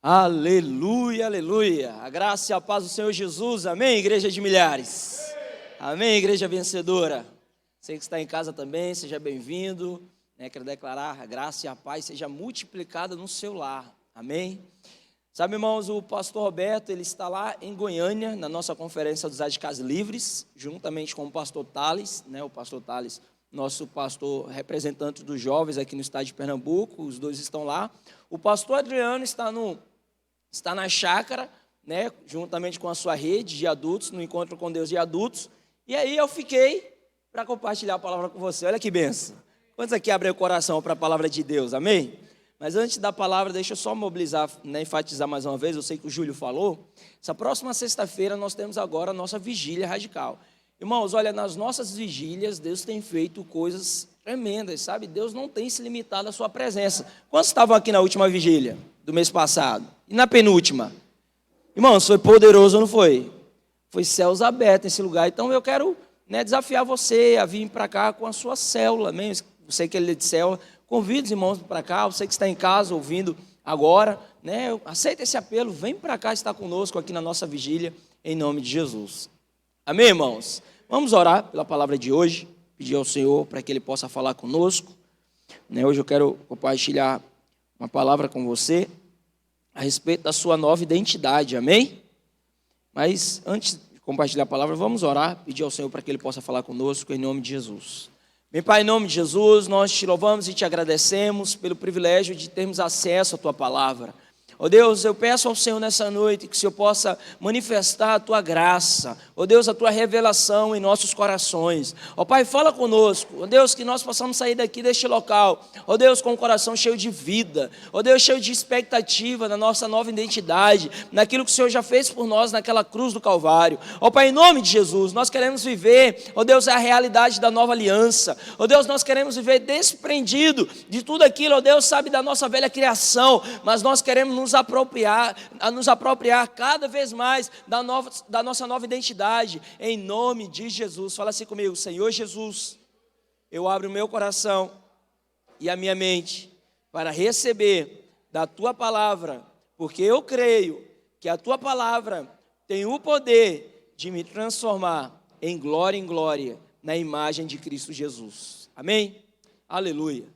Aleluia, aleluia. A graça e a paz do Senhor Jesus. Amém, igreja de milhares. Amém, igreja vencedora. Você que está em casa também, seja bem-vindo. Quero declarar a graça e a paz seja multiplicada no seu lar. Amém. Sabe, irmãos, o pastor Roberto, ele está lá em Goiânia, na nossa conferência dos Radicais Livres, juntamente com o pastor Thales, o pastor Thales, nosso pastor representante dos jovens aqui no estado de Pernambuco, os dois estão lá. O pastor Adriano está na chácara, juntamente com a sua rede de adultos, no Encontro com Deus de Adultos. E aí eu fiquei para compartilhar a palavra com você. Olha que bênção. Quantos aqui abrem o coração para a palavra de Deus? Amém? Mas antes da palavra, deixa eu só mobilizar, enfatizar mais uma vez. Eu sei que o Júlio falou. Essa próxima sexta-feira nós temos agora a nossa vigília radical. Irmãos, olha, nas nossas vigílias, Deus tem feito coisas tremendas, sabe? Deus não tem se limitado à sua presença. Quantos estavam aqui na última vigília do mês passado? E na penúltima? Irmãos, foi poderoso ou não foi? Foi céus abertos nesse lugar. Então eu quero desafiar você a vir para cá com a sua célula. Amém? Você que é de célula, convide os irmãos para cá. Você que está em casa ouvindo agora, aceita esse apelo, vem para cá estar conosco aqui na nossa vigília, em nome de Jesus. Amém, irmãos? Vamos orar pela palavra de hoje, pedir ao Senhor para que Ele possa falar conosco. Hoje eu quero compartilhar uma palavra com você a respeito da sua nova identidade, amém? Mas antes de compartilhar a palavra, vamos orar, pedir ao Senhor para que Ele possa falar conosco, em nome de Jesus. Bem, Pai, em nome de Jesus, nós te louvamos e te agradecemos pelo privilégio de termos acesso à Tua palavra. Ó Deus, eu peço ao Senhor nessa noite que o Senhor possa manifestar a Tua graça, ó Deus, a Tua revelação em nossos corações. Ó Pai, fala conosco, ó Deus, que nós possamos sair daqui deste local, ó Deus, com o coração cheio de vida, ó Deus, cheio de expectativa na nossa nova identidade, naquilo que o Senhor já fez por nós naquela cruz do Calvário. Ó Pai, em nome de Jesus, nós queremos viver, ó Deus, a realidade da nova aliança. Ó Deus, nós queremos viver desprendido de tudo aquilo, ó Deus, sabe, da nossa velha criação, mas nós queremos nos apropriar cada vez mais da nossa nova identidade, em nome de Jesus. Fala assim comigo: Senhor Jesus, eu abro o meu coração e a minha mente para receber da Tua palavra, porque eu creio que a Tua palavra tem o poder de me transformar em glória na imagem de Cristo Jesus. Amém? Aleluia.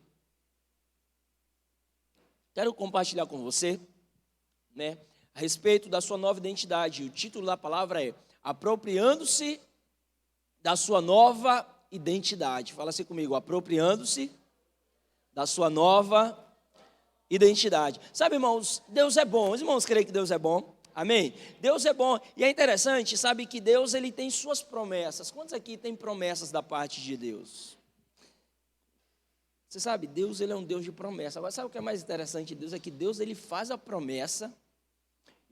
Quero compartilhar com você a respeito da sua nova identidade. O título da palavra é Apropriando-se da sua nova identidade. Fala assim comigo: apropriando-se da sua nova identidade. Sabe, irmãos, Deus é bom. Os irmãos creem que Deus é bom? Amém? Deus é bom. E é interessante, sabe, que Deus, Ele tem suas promessas. Quantos aqui tem promessas da parte de Deus? Você sabe, Deus, Ele é um Deus de promessa. Agora, sabe o que é mais interessante de Deus? É que Deus, Ele faz a promessa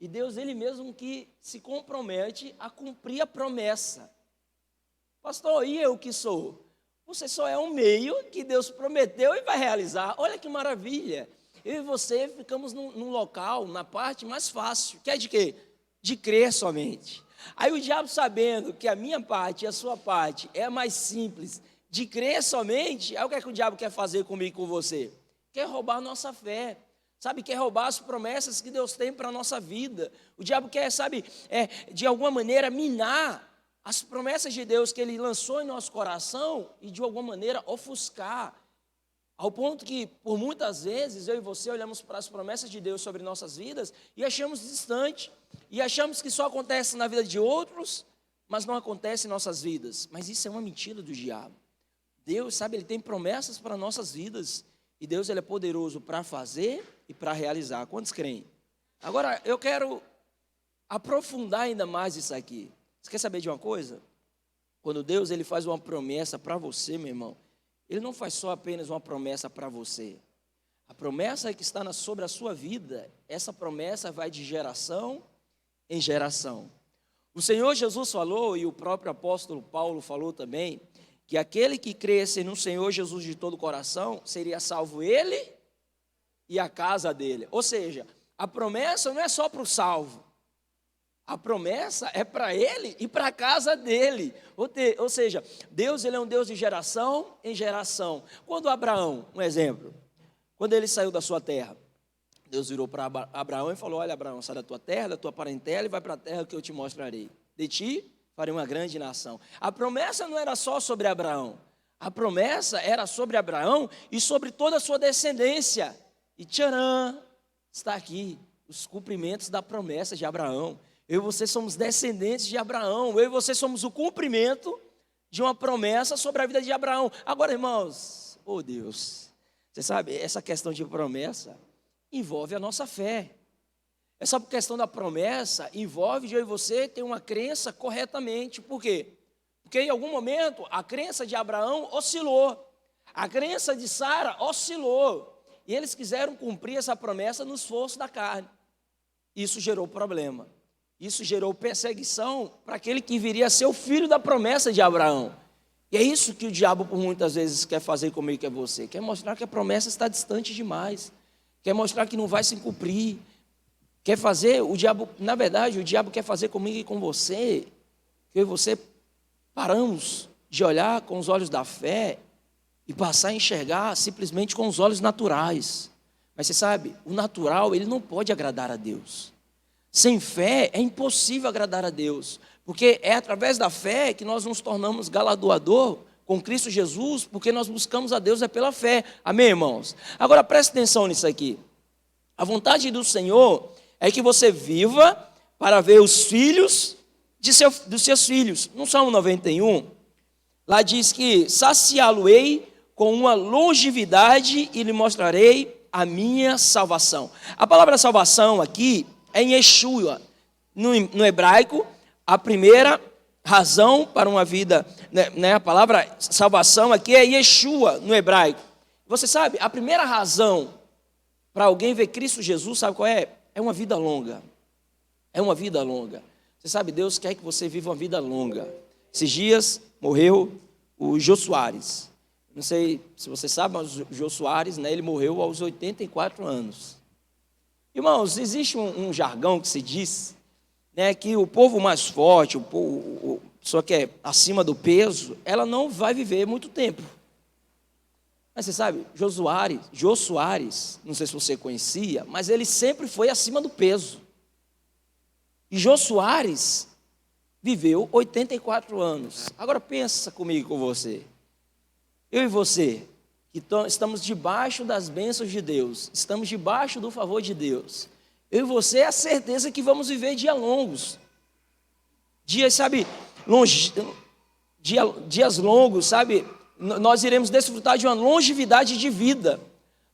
e Deus, Ele mesmo que se compromete a cumprir a promessa. Pastor, e eu que sou? Você só é um meio que Deus prometeu e vai realizar. Olha que maravilha. Eu e você ficamos num local, na parte mais fácil, que é de quê? De crer somente. Aí o diabo, sabendo que a minha parte e a sua parte é a mais simples, de crer somente, aí o que é que o diabo quer fazer comigo e com você? Quer roubar a nossa fé, sabe? Quer roubar as promessas que Deus tem para a nossa vida. O diabo quer, sabe, de alguma maneira minar as promessas de Deus que Ele lançou em nosso coração e de alguma maneira ofuscar. Ao ponto que, por muitas vezes, eu e você olhamos para as promessas de Deus sobre nossas vidas e achamos distante. E achamos que só acontece na vida de outros, mas não acontece em nossas vidas. Mas isso é uma mentira do diabo. Deus, sabe, Ele tem promessas para nossas vidas. E Deus, Ele é poderoso para fazer e para realizar. Quantos creem? Agora, eu quero aprofundar ainda mais isso aqui. Você quer saber de uma coisa? Quando Deus, Ele faz uma promessa para você, meu irmão, Ele não faz só apenas uma promessa para você. A promessa que está sobre a sua vida, essa promessa vai de geração em geração. O Senhor Jesus falou, e o próprio apóstolo Paulo falou também, que aquele que cresce no Senhor Jesus de todo o coração, seria salvo ele e a casa dele. Ou seja, a promessa não é só para o salvo. A promessa é para ele e para a casa dele. Ou seja, Deus, Ele é um Deus de geração em geração. Quando Abraão, um exemplo, quando ele saiu da sua terra, Deus virou para Abraão e falou: olha, Abraão, sai da tua terra, da tua parentela e vai para a terra que eu te mostrarei. De ti farei uma grande nação. A promessa não era só sobre Abraão. A promessa era sobre Abraão e sobre toda a sua descendência. E tcharam, está aqui os cumprimentos da promessa de Abraão. Eu e você somos descendentes de Abraão. Eu e você somos o cumprimento de uma promessa sobre a vida de Abraão. Agora, irmãos, oh Deus, você sabe, essa questão de promessa envolve a nossa fé. Essa questão da promessa envolve eu e você ter uma crença corretamente. Por quê? Porque em algum momento a crença de Abraão oscilou. A crença de Sara oscilou. E eles quiseram cumprir essa promessa no esforço da carne. Isso gerou problema. Isso gerou perseguição para aquele que viria a ser o filho da promessa de Abraão. E é isso que o diabo por muitas vezes quer fazer comigo e com você. Quer mostrar que a promessa está distante demais. Quer mostrar que não vai se cumprir. Quer fazer, o diabo, na verdade, o diabo quer fazer comigo e com você, que eu e você paramos de olhar com os olhos da fé e passar a enxergar simplesmente com os olhos naturais. Mas você sabe, o natural, ele não pode agradar a Deus. Sem fé é impossível agradar a Deus, porque é através da fé que nós nos tornamos galardoador com Cristo Jesus, porque nós buscamos a Deus é pela fé. Amém, irmãos? Agora preste atenção nisso aqui. A vontade do Senhor é que você viva para ver os filhos dos seus filhos. No Salmo 91, lá diz que saciá-lo-ei com uma longevidade e lhe mostrarei a minha salvação. A palavra salvação aqui é em Yeshua. No hebraico, a primeira razão para uma vida, né, a palavra salvação aqui é Yeshua no hebraico. Você sabe, a primeira razão para alguém ver Cristo Jesus, sabe qual é? É uma vida longa. É uma vida longa. Você sabe, Deus quer que você viva uma vida longa. Esses dias morreu o Jô Soares. Não sei se você sabe, mas o Jô Soares, né, ele morreu aos 84 anos. Irmãos, existe um jargão que se diz, né, que o povo mais forte, só que é acima do peso, ela não vai viver muito tempo. Mas você sabe, Jô Soares, não sei se você conhecia, mas ele sempre foi acima do peso. E Jô Soares viveu 84 anos. Agora pensa comigo, com você. Eu e você, que estamos debaixo das bênçãos de Deus, estamos debaixo do favor de Deus. Eu e você, a certeza que vamos viver dias longos. Dias, sabe, dias longos, sabe? Nós iremos desfrutar de uma longevidade de vida.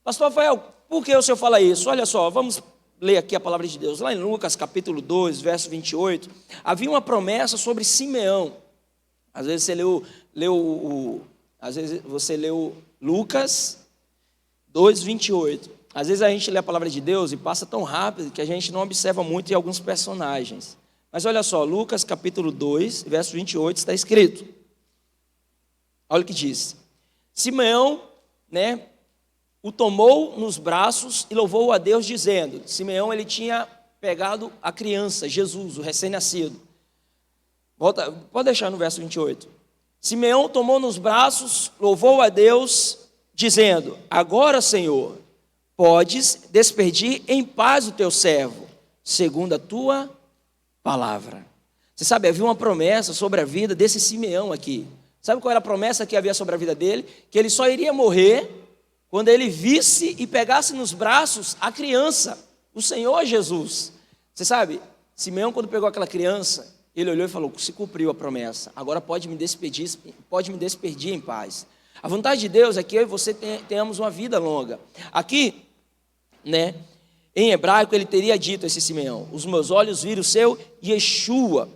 Pastor Rafael, por que o senhor fala isso? Olha só, vamos ler aqui a palavra de Deus. Lá em Lucas, capítulo 2, verso 28, havia uma promessa sobre Simeão. Às vezes você leu Lucas 2, 28. Às vezes a gente lê a palavra de Deus e passa tão rápido que a gente não observa muito em alguns personagens. Mas olha só, Lucas capítulo 2, verso 28, está escrito. Olha o que diz. Simeão, né, o tomou nos braços e louvou a Deus dizendo. Simeão, ele tinha pegado a criança, Jesus, o recém-nascido. Pode deixar no verso 28. Simeão tomou nos braços, louvou a Deus dizendo, agora, Senhor, podes despedir em paz o teu servo, segundo a tua palavra. Você sabe, havia uma promessa sobre a vida desse Simeão aqui. Sabe qual era a promessa que havia sobre a vida dele? Que ele só iria morrer quando ele visse e pegasse nos braços a criança, o Senhor Jesus. Você sabe, Simeão, quando pegou aquela criança, ele olhou e falou, se cumpriu a promessa, agora pode me despedir em paz. A vontade de Deus é que eu e você tenhamos uma vida longa. Aqui, né, em hebraico, ele teria dito a esse Simeão, os meus olhos viram o seu Yeshua.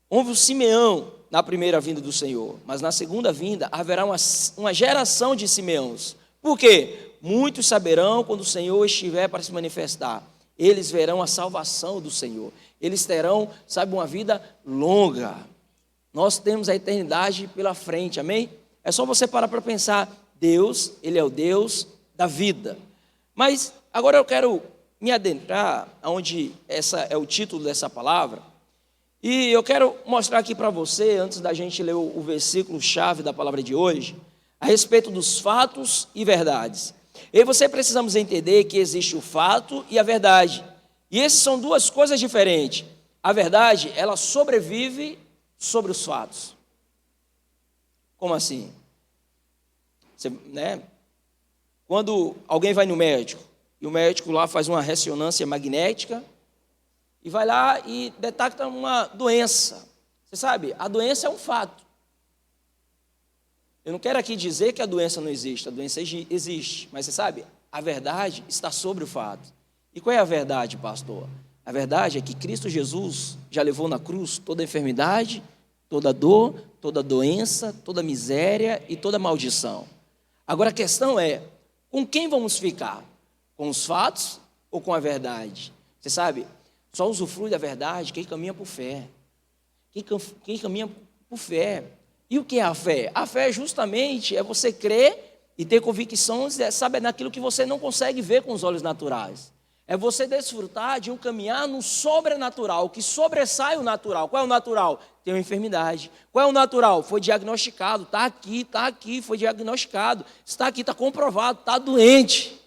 Houve o Simeão na primeira vinda do Senhor, mas na segunda vinda haverá uma geração de Simeãos. Por quê? Muitos saberão quando o Senhor estiver para se manifestar. Eles verão a salvação do Senhor. Eles terão, sabe, uma vida longa. Nós temos a eternidade pela frente, amém? É só você parar para pensar, Deus, Ele é o Deus da vida. Mas agora eu quero me adentrar, onde essa é o título dessa palavra, e eu quero mostrar aqui para você, antes da gente ler o versículo-chave da palavra de hoje, a respeito dos fatos e verdades. Eu e você precisamos entender que existe o fato e a verdade. E essas são duas coisas diferentes. A verdade, ela sobrevive sobre os fatos. Como assim? Você, né? Quando alguém vai no médico, e o médico lá faz uma ressonância magnética, e vai lá e detecta uma doença. Você sabe, a doença é um fato. Eu não quero aqui dizer que a doença não existe, a doença existe. Mas você sabe, a verdade está sobre o fato. E qual é a verdade, pastor? A verdade é que Cristo Jesus já levou na cruz toda a enfermidade, toda dor, toda doença, toda miséria e toda maldição. Agora a questão é, com quem vamos ficar? Com os fatos ou com a verdade? Você sabe, só usufrui da verdade quem caminha por fé. Quem caminha por fé. E o que é a fé? A fé justamente é você crer e ter convicções, sabe, naquilo que você não consegue ver com os olhos naturais. É você desfrutar de um caminhar no sobrenatural, que sobressai o natural. Qual é o natural? Tem uma enfermidade. Qual é o natural? Foi diagnosticado, está aqui, foi diagnosticado. Está aqui, está comprovado, está doente.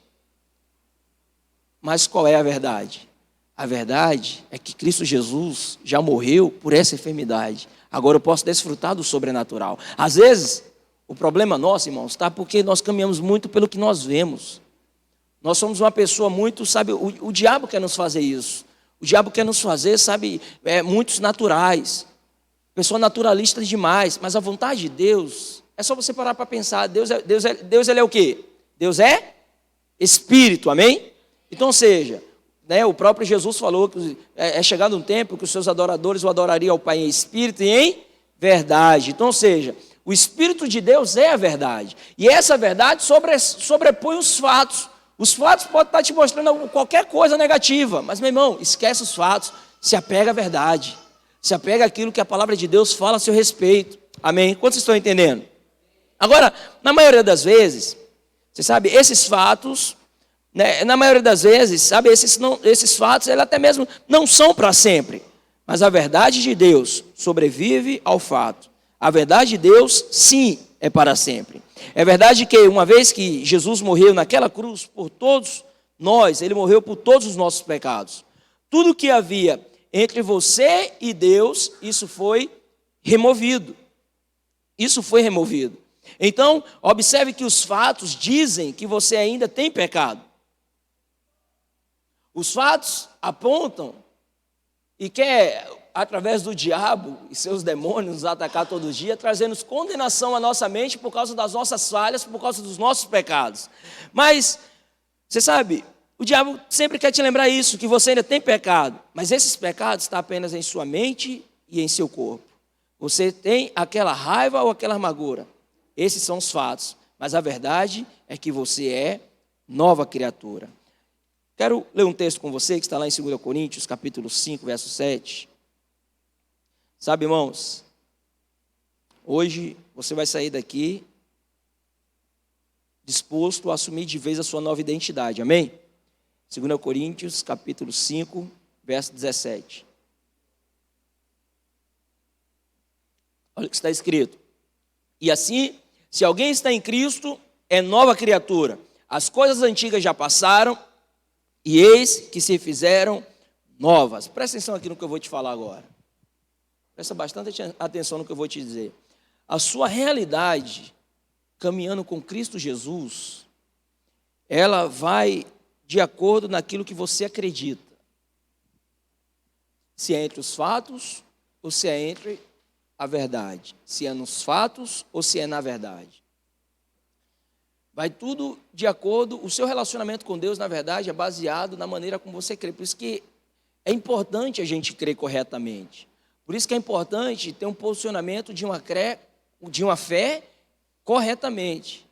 Mas qual é a verdade? A verdade é que Cristo Jesus já morreu por essa enfermidade. Agora eu posso desfrutar do sobrenatural. Às vezes, o problema nosso, irmãos, está porque nós caminhamos muito pelo que nós vemos. Nós somos uma pessoa muito, sabe, o diabo quer nos fazer isso. O diabo quer nos fazer, sabe, muitos naturais. Pessoa naturalista demais. Mas a vontade de Deus, é só você parar para pensar. Deus ele é o quê? Deus é Espírito, amém? Então, seja, né, o próprio Jesus falou que é chegado um tempo que os seus adoradores o adorariam ao Pai em Espírito e em verdade. Então, seja, o Espírito de Deus é a verdade. E essa verdade sobrepõe os fatos. Os fatos podem estar te mostrando qualquer coisa negativa, mas, meu irmão, esquece os fatos, se apega à verdade, se apega àquilo que a palavra de Deus fala a seu respeito. Amém? Quantos estão entendendo? Agora, na maioria das vezes, você sabe, esses fatos, né, na maioria das vezes, sabe, esses fatos, eles até mesmo não são para sempre, mas a verdade de Deus sobrevive ao fato. A verdade de Deus, sim, é para sempre. É verdade que uma vez que Jesus morreu naquela cruz por todos nós, ele morreu por todos os nossos pecados. Tudo que havia entre você e Deus, isso foi removido. Isso foi removido. Então, observe que os fatos dizem que você ainda tem pecado. Os fatos apontam e quer, através do diabo e seus demônios, nos atacar todo dia, trazendo condenação à nossa mente por causa das nossas falhas, por causa dos nossos pecados. Mas, você sabe, o diabo sempre quer te lembrar isso, que você ainda tem pecado, mas esses pecados estão apenas em sua mente e em seu corpo. Você tem aquela raiva ou aquela amargura. Esses são os fatos, mas a verdade é que você é nova criatura. Quero ler um texto com você que está lá em 2 Coríntios, capítulo 5, verso 7. Sabe, irmãos, hoje você vai sair daqui disposto a assumir de vez a sua nova identidade, amém? 2 Coríntios, capítulo 5, verso 17. Olha o que está escrito. E assim, se alguém está em Cristo, é nova criatura. As coisas antigas já passaram, e eis que se fizeram novas. Presta atenção aqui no que eu vou te falar agora. Presta bastante atenção no que eu vou te dizer. A sua realidade, caminhando com Cristo Jesus, ela vai de acordo naquilo que você acredita. Se é entre os fatos ou se é entre a verdade. Se é nos fatos ou se é na verdade. Vai tudo de acordo, o seu relacionamento com Deus, na verdade, é baseado na maneira como você crê. Por isso que é importante a gente crer corretamente. Por isso que é importante ter um posicionamento de uma fé corretamente.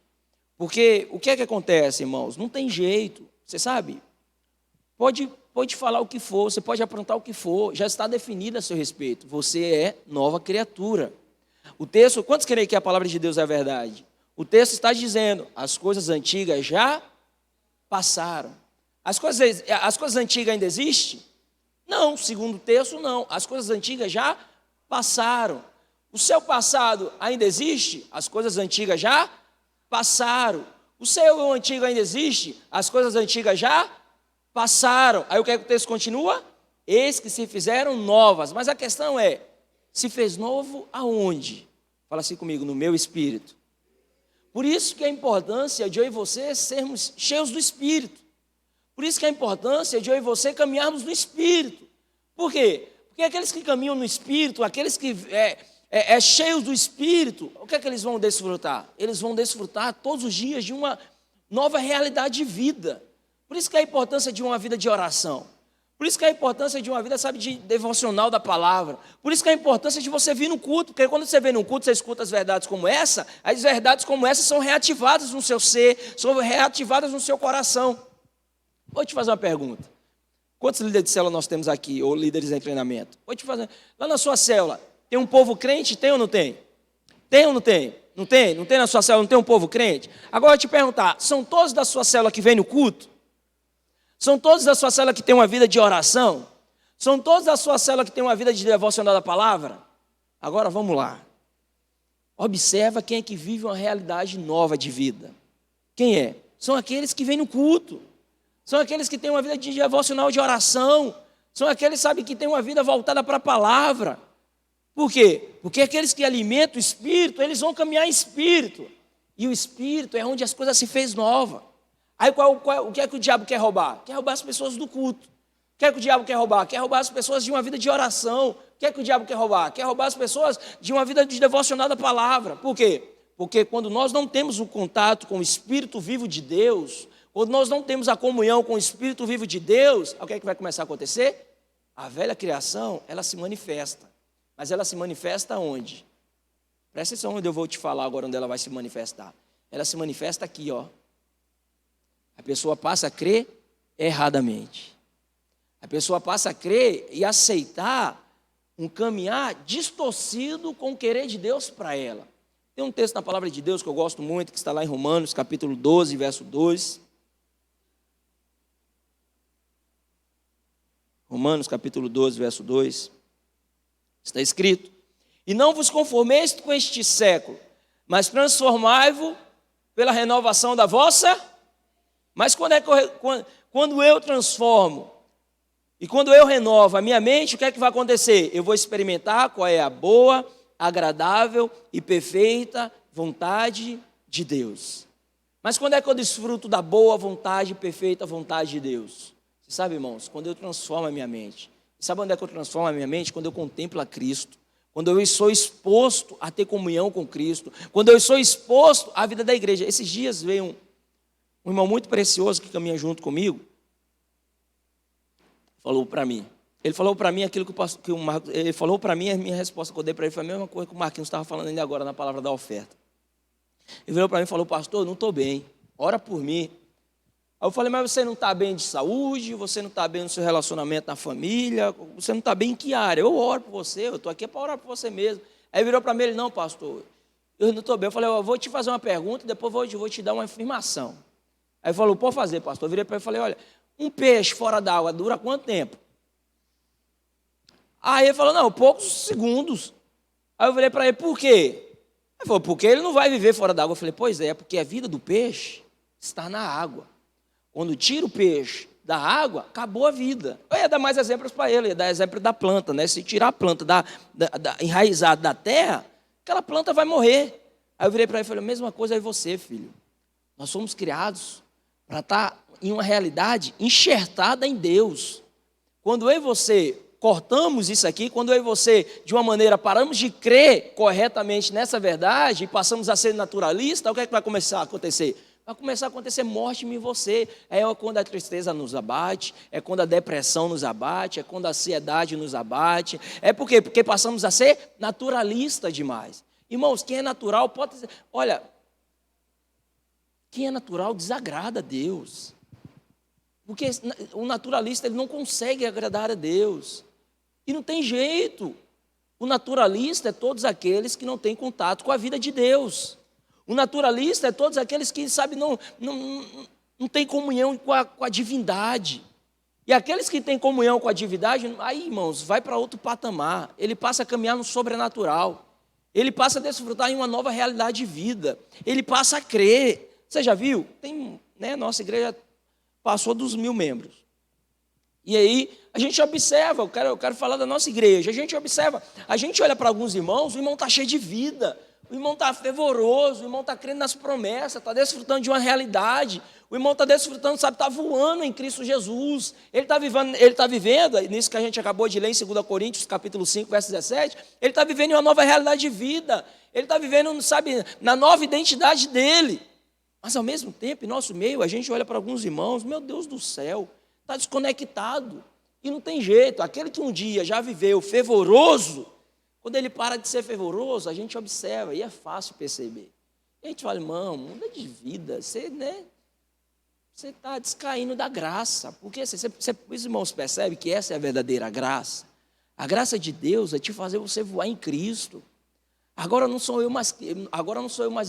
Porque o que é que acontece, irmãos? Não tem jeito, você sabe? Pode falar o que for, você pode aprontar o que for, já está definido a seu respeito. Você é nova criatura. O texto, quantos creem que a palavra de Deus é a verdade? O texto está dizendo, as coisas antigas já passaram. As coisas antigas ainda existem? Não, segundo o texto, não. As coisas antigas já passaram. O seu passado ainda existe? As coisas antigas já passaram. O céu antigo ainda existe, as coisas antigas já passaram. Aí o que é que o texto continua? Eis que se fizeram novas. Mas a questão é, se fez novo aonde? Fala assim comigo, no meu espírito. Por isso que a importância de eu e você sermos cheios do Espírito. Por isso que a importância de eu e você caminharmos no Espírito. Por quê? Porque aqueles que caminham no Espírito, aqueles que cheios do Espírito, o que é que eles vão desfrutar? Eles vão desfrutar todos os dias de uma nova realidade de vida. Por isso que a importância de uma vida de oração. Por isso que a importância de uma vida, sabe, de devocional da palavra. Por isso que a importância de você vir no culto. Porque quando você vem no culto, você escuta as verdades como essa. As verdades como essa são reativadas no seu ser, são reativadas no seu coração. Vou te fazer uma pergunta. Quantos líderes de célula nós temos aqui, ou líderes em treinamento? Vou te fazer. Lá na sua célula, tem um povo crente? Tem ou não tem? Tem ou não tem? Não tem? Não tem na sua célula, não tem um povo crente? Agora eu te perguntar, são todos da sua célula que vêm no culto? São todos da sua célula que tem uma vida de oração? São todos da sua célula que tem uma vida de devocional da palavra? Agora vamos lá. Observa quem é que vive uma realidade nova de vida. Quem é? São aqueles que vêm no culto. São aqueles que têm uma vida de devocional de oração. São aqueles, sabe, que têm uma vida voltada para a palavra. Por quê? Porque aqueles que alimentam o Espírito, eles vão caminhar em Espírito. E o Espírito é onde as coisas se fez nova. Aí o que é que o diabo quer roubar? Quer roubar as pessoas do culto. O que é que o diabo quer roubar? Quer roubar as pessoas de uma vida de oração. O que é que o diabo quer roubar? Quer roubar as pessoas de uma vida de devocional da palavra. Por quê? Porque quando nós não temos o contato com o Espírito vivo de Deus, quando nós não temos a comunhão com o Espírito vivo de Deus, o que é que vai começar a acontecer? A velha criação, ela se manifesta. Mas ela se manifesta onde? Presta atenção onde eu vou te falar agora onde ela vai se manifestar. Ela se manifesta aqui, ó. A pessoa passa a crer erradamente. A pessoa passa a crer e aceitar um caminhar distorcido com o querer de Deus para ela. Tem um texto na palavra de Deus que eu gosto muito, que está lá em Romanos, capítulo 12, verso 2. Romanos, capítulo 12, verso 2. Está escrito: e não vos conformeis com este século, mas transformai-vos pela renovação da vossa. Mas quando eu transformo e quando eu renovo a minha mente, o que é que vai acontecer? Eu vou experimentar qual é a boa, agradável e perfeita vontade de Deus. Mas quando é que eu desfruto da boa vontade e perfeita vontade de Deus? Você sabe, irmãos, quando eu transformo a minha mente. Sabe onde é que eu transformo a minha mente? Quando eu contemplo a Cristo. Quando eu sou exposto a ter comunhão com Cristo. Quando eu sou exposto à vida da igreja. Esses dias veio um irmão muito precioso que caminha junto comigo. Falou para mim. Ele falou para mim aquilo que o Marcos... Ele falou para mim, a minha resposta que eu dei para ele foi a mesma coisa que o Marquinhos estava falando ainda agora na palavra da oferta. Ele veio para mim e falou: pastor, não estou bem. Ora por mim. Aí eu falei: mas você não está bem de saúde, você não está bem no seu relacionamento na família, você não está bem em que área? Eu oro por você, eu estou aqui para orar por você mesmo. Aí virou para mim, ele: não, pastor, eu não estou bem. Eu falei: eu vou te fazer uma pergunta e depois eu vou te dar uma afirmação. Aí ele falou: pode fazer, pastor. Eu virei para ele e falei: olha, um peixe fora d'água dura quanto tempo? Aí ele falou: não, poucos segundos. Aí eu virei para ele: por quê? Ele falou: porque ele não vai viver fora d'água. Eu falei: pois é, porque a vida do peixe está na água. Quando tira o peixe da água, acabou a vida. Eu ia dar mais exemplos para ele, ia dar exemplo da planta, né? Se tirar a planta enraizada da terra, aquela planta vai morrer. Aí eu virei para ele e falei: a mesma coisa aí você, filho. Nós somos criados para estar em uma realidade enxertada em Deus. Quando eu e você cortamos isso aqui, quando eu e você, de uma maneira, paramos de crer corretamente nessa verdade e passamos a ser naturalista, o que é que vai começar a acontecer? Vai começar a acontecer morte em você. É quando a tristeza nos abate, é quando a depressão nos abate, é quando a ansiedade nos abate. É por quê? Porque passamos a ser naturalista demais. Irmãos, quem é natural pode dizer... Olha, quem é natural desagrada a Deus. Porque o naturalista ele não consegue agradar a Deus. E não tem jeito. O naturalista é todos aqueles que não têm contato com a vida de Deus. O naturalista é todos aqueles que, sabe, não têm comunhão com a divindade. E aqueles que têm comunhão com a divindade, aí, irmãos, vai para outro patamar. Ele passa a caminhar no sobrenatural. Ele passa a desfrutar em uma nova realidade de vida. Ele passa a crer. Você já viu? Tem, né, nossa igreja passou dos 1.000 membros. E aí, a gente observa, eu quero falar da nossa igreja, a gente observa, a gente olha para alguns irmãos, o irmão está cheio de vida, o irmão está fervoroso, o irmão está crendo nas promessas, está desfrutando de uma realidade, o irmão está desfrutando, sabe, está voando em Cristo Jesus, ele está vivendo, nisso que a gente acabou de ler em 2 Coríntios, capítulo 5, verso 17, ele está vivendo em uma nova realidade de vida, ele está vivendo, sabe, na nova identidade dele. Mas ao mesmo tempo, em nosso meio, a gente olha para alguns irmãos, meu Deus do céu, está desconectado, e não tem jeito, aquele que um dia já viveu fervoroso, quando ele para de ser fervoroso, a gente observa, e é fácil perceber. E a gente fala, irmão, muda de vida, você está descaindo da graça, porque os irmãos percebem que essa é a verdadeira graça. A graça de Deus é te fazer você voar em Cristo. Agora não sou eu mais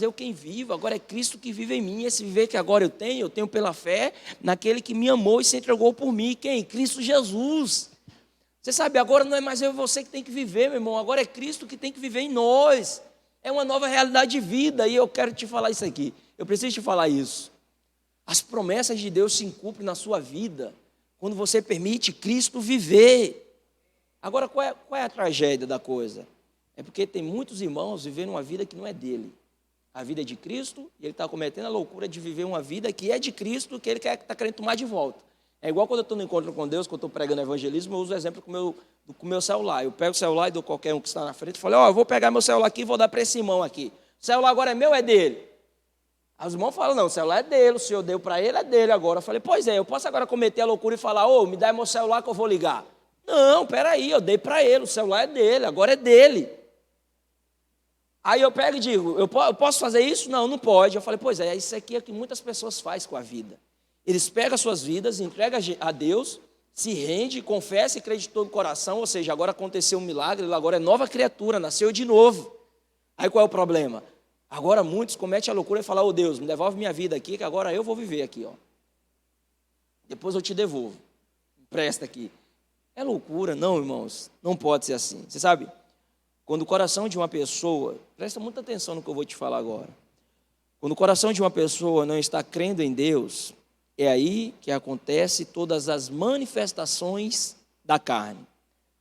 eu quem vivo, agora é Cristo que vive em mim. Esse viver que agora eu tenho pela fé naquele que me amou e se entregou por mim. Quem? Cristo Jesus. Você sabe, agora não é mais eu e você que tem que viver, meu irmão, agora é Cristo que tem que viver em nós. É uma nova realidade de vida, e eu quero te falar isso aqui, eu preciso te falar isso. As promessas de Deus se cumprem na sua vida, quando você permite Cristo viver. Agora, qual é a tragédia da coisa? É porque tem muitos irmãos vivendo uma vida que não é dele. A vida é de Cristo, e ele está cometendo a loucura de viver uma vida que é de Cristo, que ele está querendo tomar de volta. É igual quando eu estou no encontro com Deus, quando eu estou pregando evangelismo, eu uso o exemplo com o meu celular. Eu pego o celular e dou qualquer um que está na frente e falo, eu vou pegar meu celular aqui e vou dar para esse irmão aqui. O celular agora é meu ou é dele? Aí os irmãos falam, não, o celular é dele, o senhor deu para ele, é dele agora. Eu falei, pois é, eu posso agora cometer a loucura e falar, me dá meu celular que eu vou ligar. Não, peraí, eu dei para ele, o celular é dele, agora é dele. Aí eu pego e digo, eu posso fazer isso? Não, não pode. Eu falei, pois é, isso aqui é o que muitas pessoas fazem com a vida. Eles pegam as suas vidas, entregam a Deus, se rende, confessa e crê de todo o coração, ou seja, agora aconteceu um milagre, ele agora é nova criatura, nasceu de novo. Aí qual é o problema? Agora muitos cometem a loucura e falam, Deus, me devolve minha vida aqui, que agora eu vou viver aqui, Depois eu te devolvo, presta aqui. É loucura, não, irmãos, não pode ser assim. Você sabe, quando o coração de uma pessoa, presta muita atenção no que eu vou te falar agora. Quando o coração de uma pessoa não está crendo em Deus, é aí que acontece todas as manifestações da carne.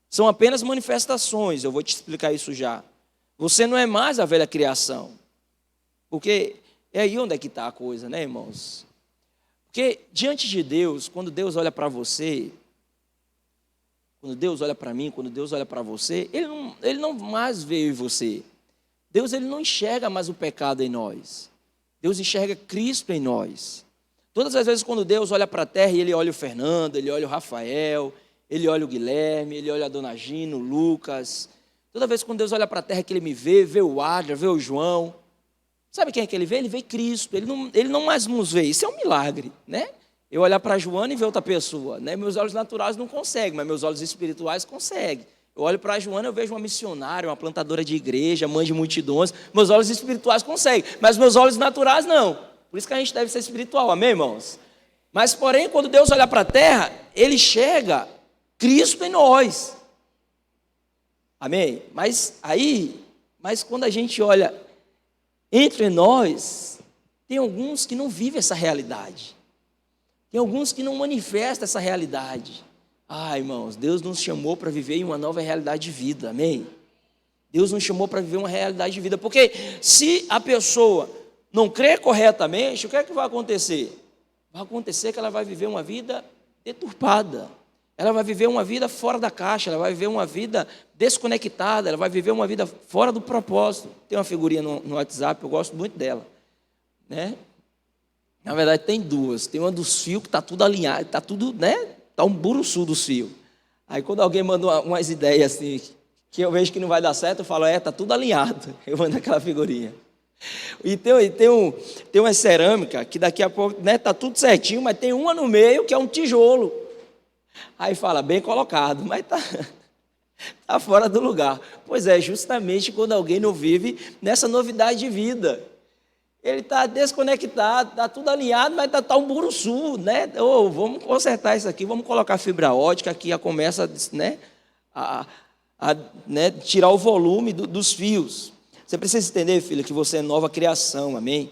São apenas manifestações, eu vou te explicar isso já. Você não é mais a velha criação. Porque é aí onde é que está a coisa, né, irmãos? Porque diante de Deus, quando Deus olha para você, quando Deus olha para mim, quando Deus olha para você, Ele não mais vê eu e você. Deus ele não enxerga mais o pecado em nós. Deus enxerga Cristo em nós. Todas as vezes quando Deus olha para a terra e Ele olha o Fernando, Ele olha o Rafael, Ele olha o Guilherme, Ele olha a Dona Gina, o Lucas. Toda vez quando Deus olha para a terra que Ele me vê o Adria, vê o João. Sabe quem é que Ele vê? Ele vê Cristo. Ele não mais nos vê. Isso é um milagre, né? Eu olhar para a Joana e ver outra pessoa, né? Meus olhos naturais não conseguem, mas meus olhos espirituais conseguem. Eu olho para a Joana, eu vejo uma missionária, uma plantadora de igreja, mãe de multidões. Meus olhos espirituais conseguem, mas meus olhos naturais não. Por isso que a gente deve ser espiritual, amém, irmãos? Mas, porém, quando Deus olha para a terra, Ele enxerga Cristo em nós. Amém? Mas quando a gente olha entre nós, tem alguns que não vivem essa realidade. Tem alguns que não manifestam essa realidade. Irmãos, Deus nos chamou para viver em uma nova realidade de vida, amém? Deus nos chamou para viver uma realidade de vida, porque se a pessoa não crer corretamente, o que é que vai acontecer? Vai acontecer que ela vai viver uma vida deturpada, ela vai viver uma vida fora da caixa, ela vai viver uma vida desconectada, ela vai viver uma vida fora do propósito. Tem uma figurinha no WhatsApp, eu gosto muito dela, né? Na verdade tem duas, tem uma dos fios que está tudo alinhado, está tudo, né? Está um buruçu dos fios. Aí quando alguém manda umas ideias assim, que eu vejo que não vai dar certo, eu falo, está tudo alinhado. Eu mando aquela figurinha. E tem uma cerâmica que daqui a pouco, né, está tudo certinho, mas tem uma no meio que é um tijolo. Aí fala, bem colocado, mas está fora do lugar. Pois é, justamente quando alguém não vive nessa novidade de vida. Ele está desconectado, está tudo alinhado, mas está um buruçu, né? Vamos consertar isso aqui, vamos colocar fibra ótica que já começa, né, né, tirar o volume dos fios. Você precisa entender, filho, que você é nova criação, amém?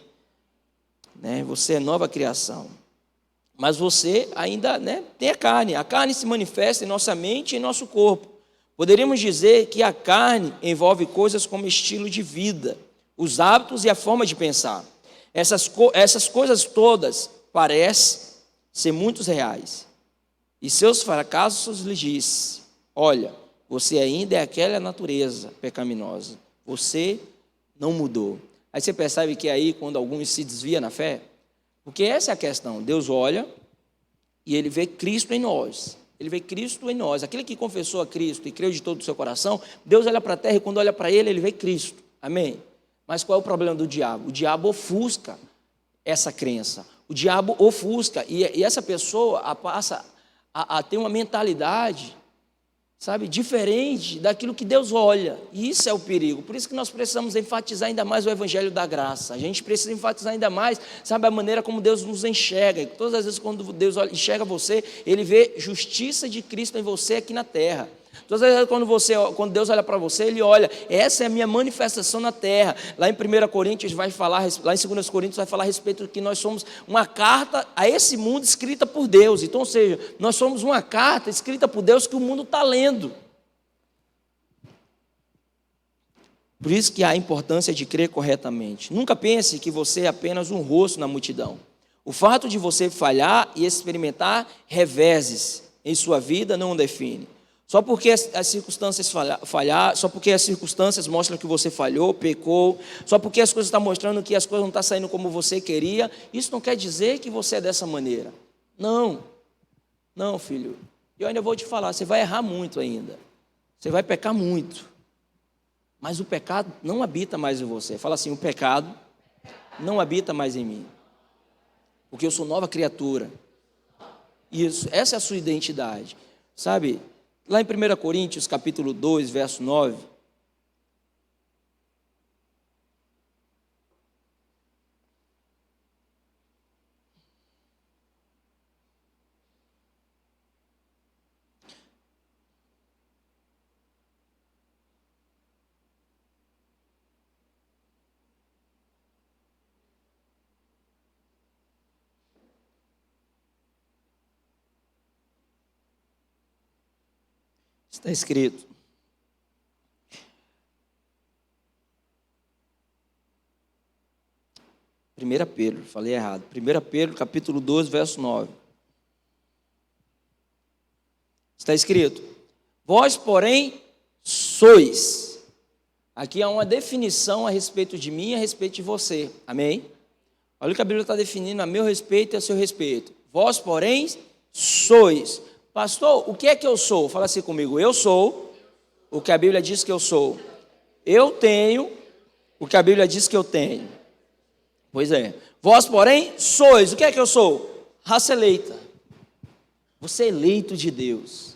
né? Você é nova criação. Mas você ainda, né, tem a carne. A carne se manifesta em nossa mente e em nosso corpo. Poderíamos dizer que a carne envolve coisas como estilo de vida, os hábitos e a forma de pensar. Essas coisas todas parecem ser muito reais. E seus fracassos lhe disse: olha, você ainda é aquela natureza pecaminosa. Você não mudou. Aí você percebe que aí, quando alguns se desviam na fé, porque essa é a questão. Deus olha e Ele vê Cristo em nós. Ele vê Cristo em nós. Aquele que confessou a Cristo e creu de todo o seu coração, Deus olha para a terra e quando olha para Ele, Ele vê Cristo. Amém? Mas qual é o problema do diabo? O diabo ofusca essa crença. O diabo ofusca. E essa pessoa passa a ter uma mentalidade, sabe, diferente daquilo que Deus olha. E isso é o perigo. Por isso que nós precisamos enfatizar ainda mais o evangelho da graça. A gente precisa enfatizar ainda mais, sabe, a maneira como Deus nos enxerga. E todas as vezes quando Deus enxerga você, Ele vê justiça de Cristo em você aqui na terra. Todas as vezes quando Deus olha para você, Ele olha, essa é a minha manifestação na terra. Lá em 1 Coríntios vai falar, lá em 2 Coríntios vai falar a respeito de que nós somos uma carta a esse mundo escrita por Deus. Então, ou seja, nós somos uma carta escrita por Deus que o mundo está lendo. Por isso que há a importância de crer corretamente. Nunca pense que você é apenas um rosto na multidão. O fato de você falhar e experimentar reveses em sua vida não o define. Só porque as circunstâncias falhar, só porque as circunstâncias mostram que você falhou, pecou, só porque as coisas estão mostrando que as coisas não estão saindo como você queria, isso não quer dizer que você é dessa maneira. Não, não, filho. Eu ainda vou te falar, você vai errar muito ainda. Você vai pecar muito. Mas o pecado não habita mais em você. Fala assim, o pecado não habita mais em mim. Porque eu sou nova criatura. Isso, essa é a sua identidade. Sabe? Lá em 1 Coríntios, capítulo 2, verso 9. Está escrito: Pedro, falei errado. 1 Pedro, capítulo 12, verso 9. Está escrito: vós, porém, sois. Aqui há uma definição a respeito de mim e a respeito de você. Amém? Olha o que a Bíblia está definindo a meu respeito e a seu respeito. Vós, porém, sois. Pastor, o que é que eu sou? Fala assim comigo. Eu sou o que a Bíblia diz que eu sou. Eu tenho o que a Bíblia diz que eu tenho. Pois é. Vós, porém, sois. O que é que eu sou? Raça eleita. Você é eleito de Deus.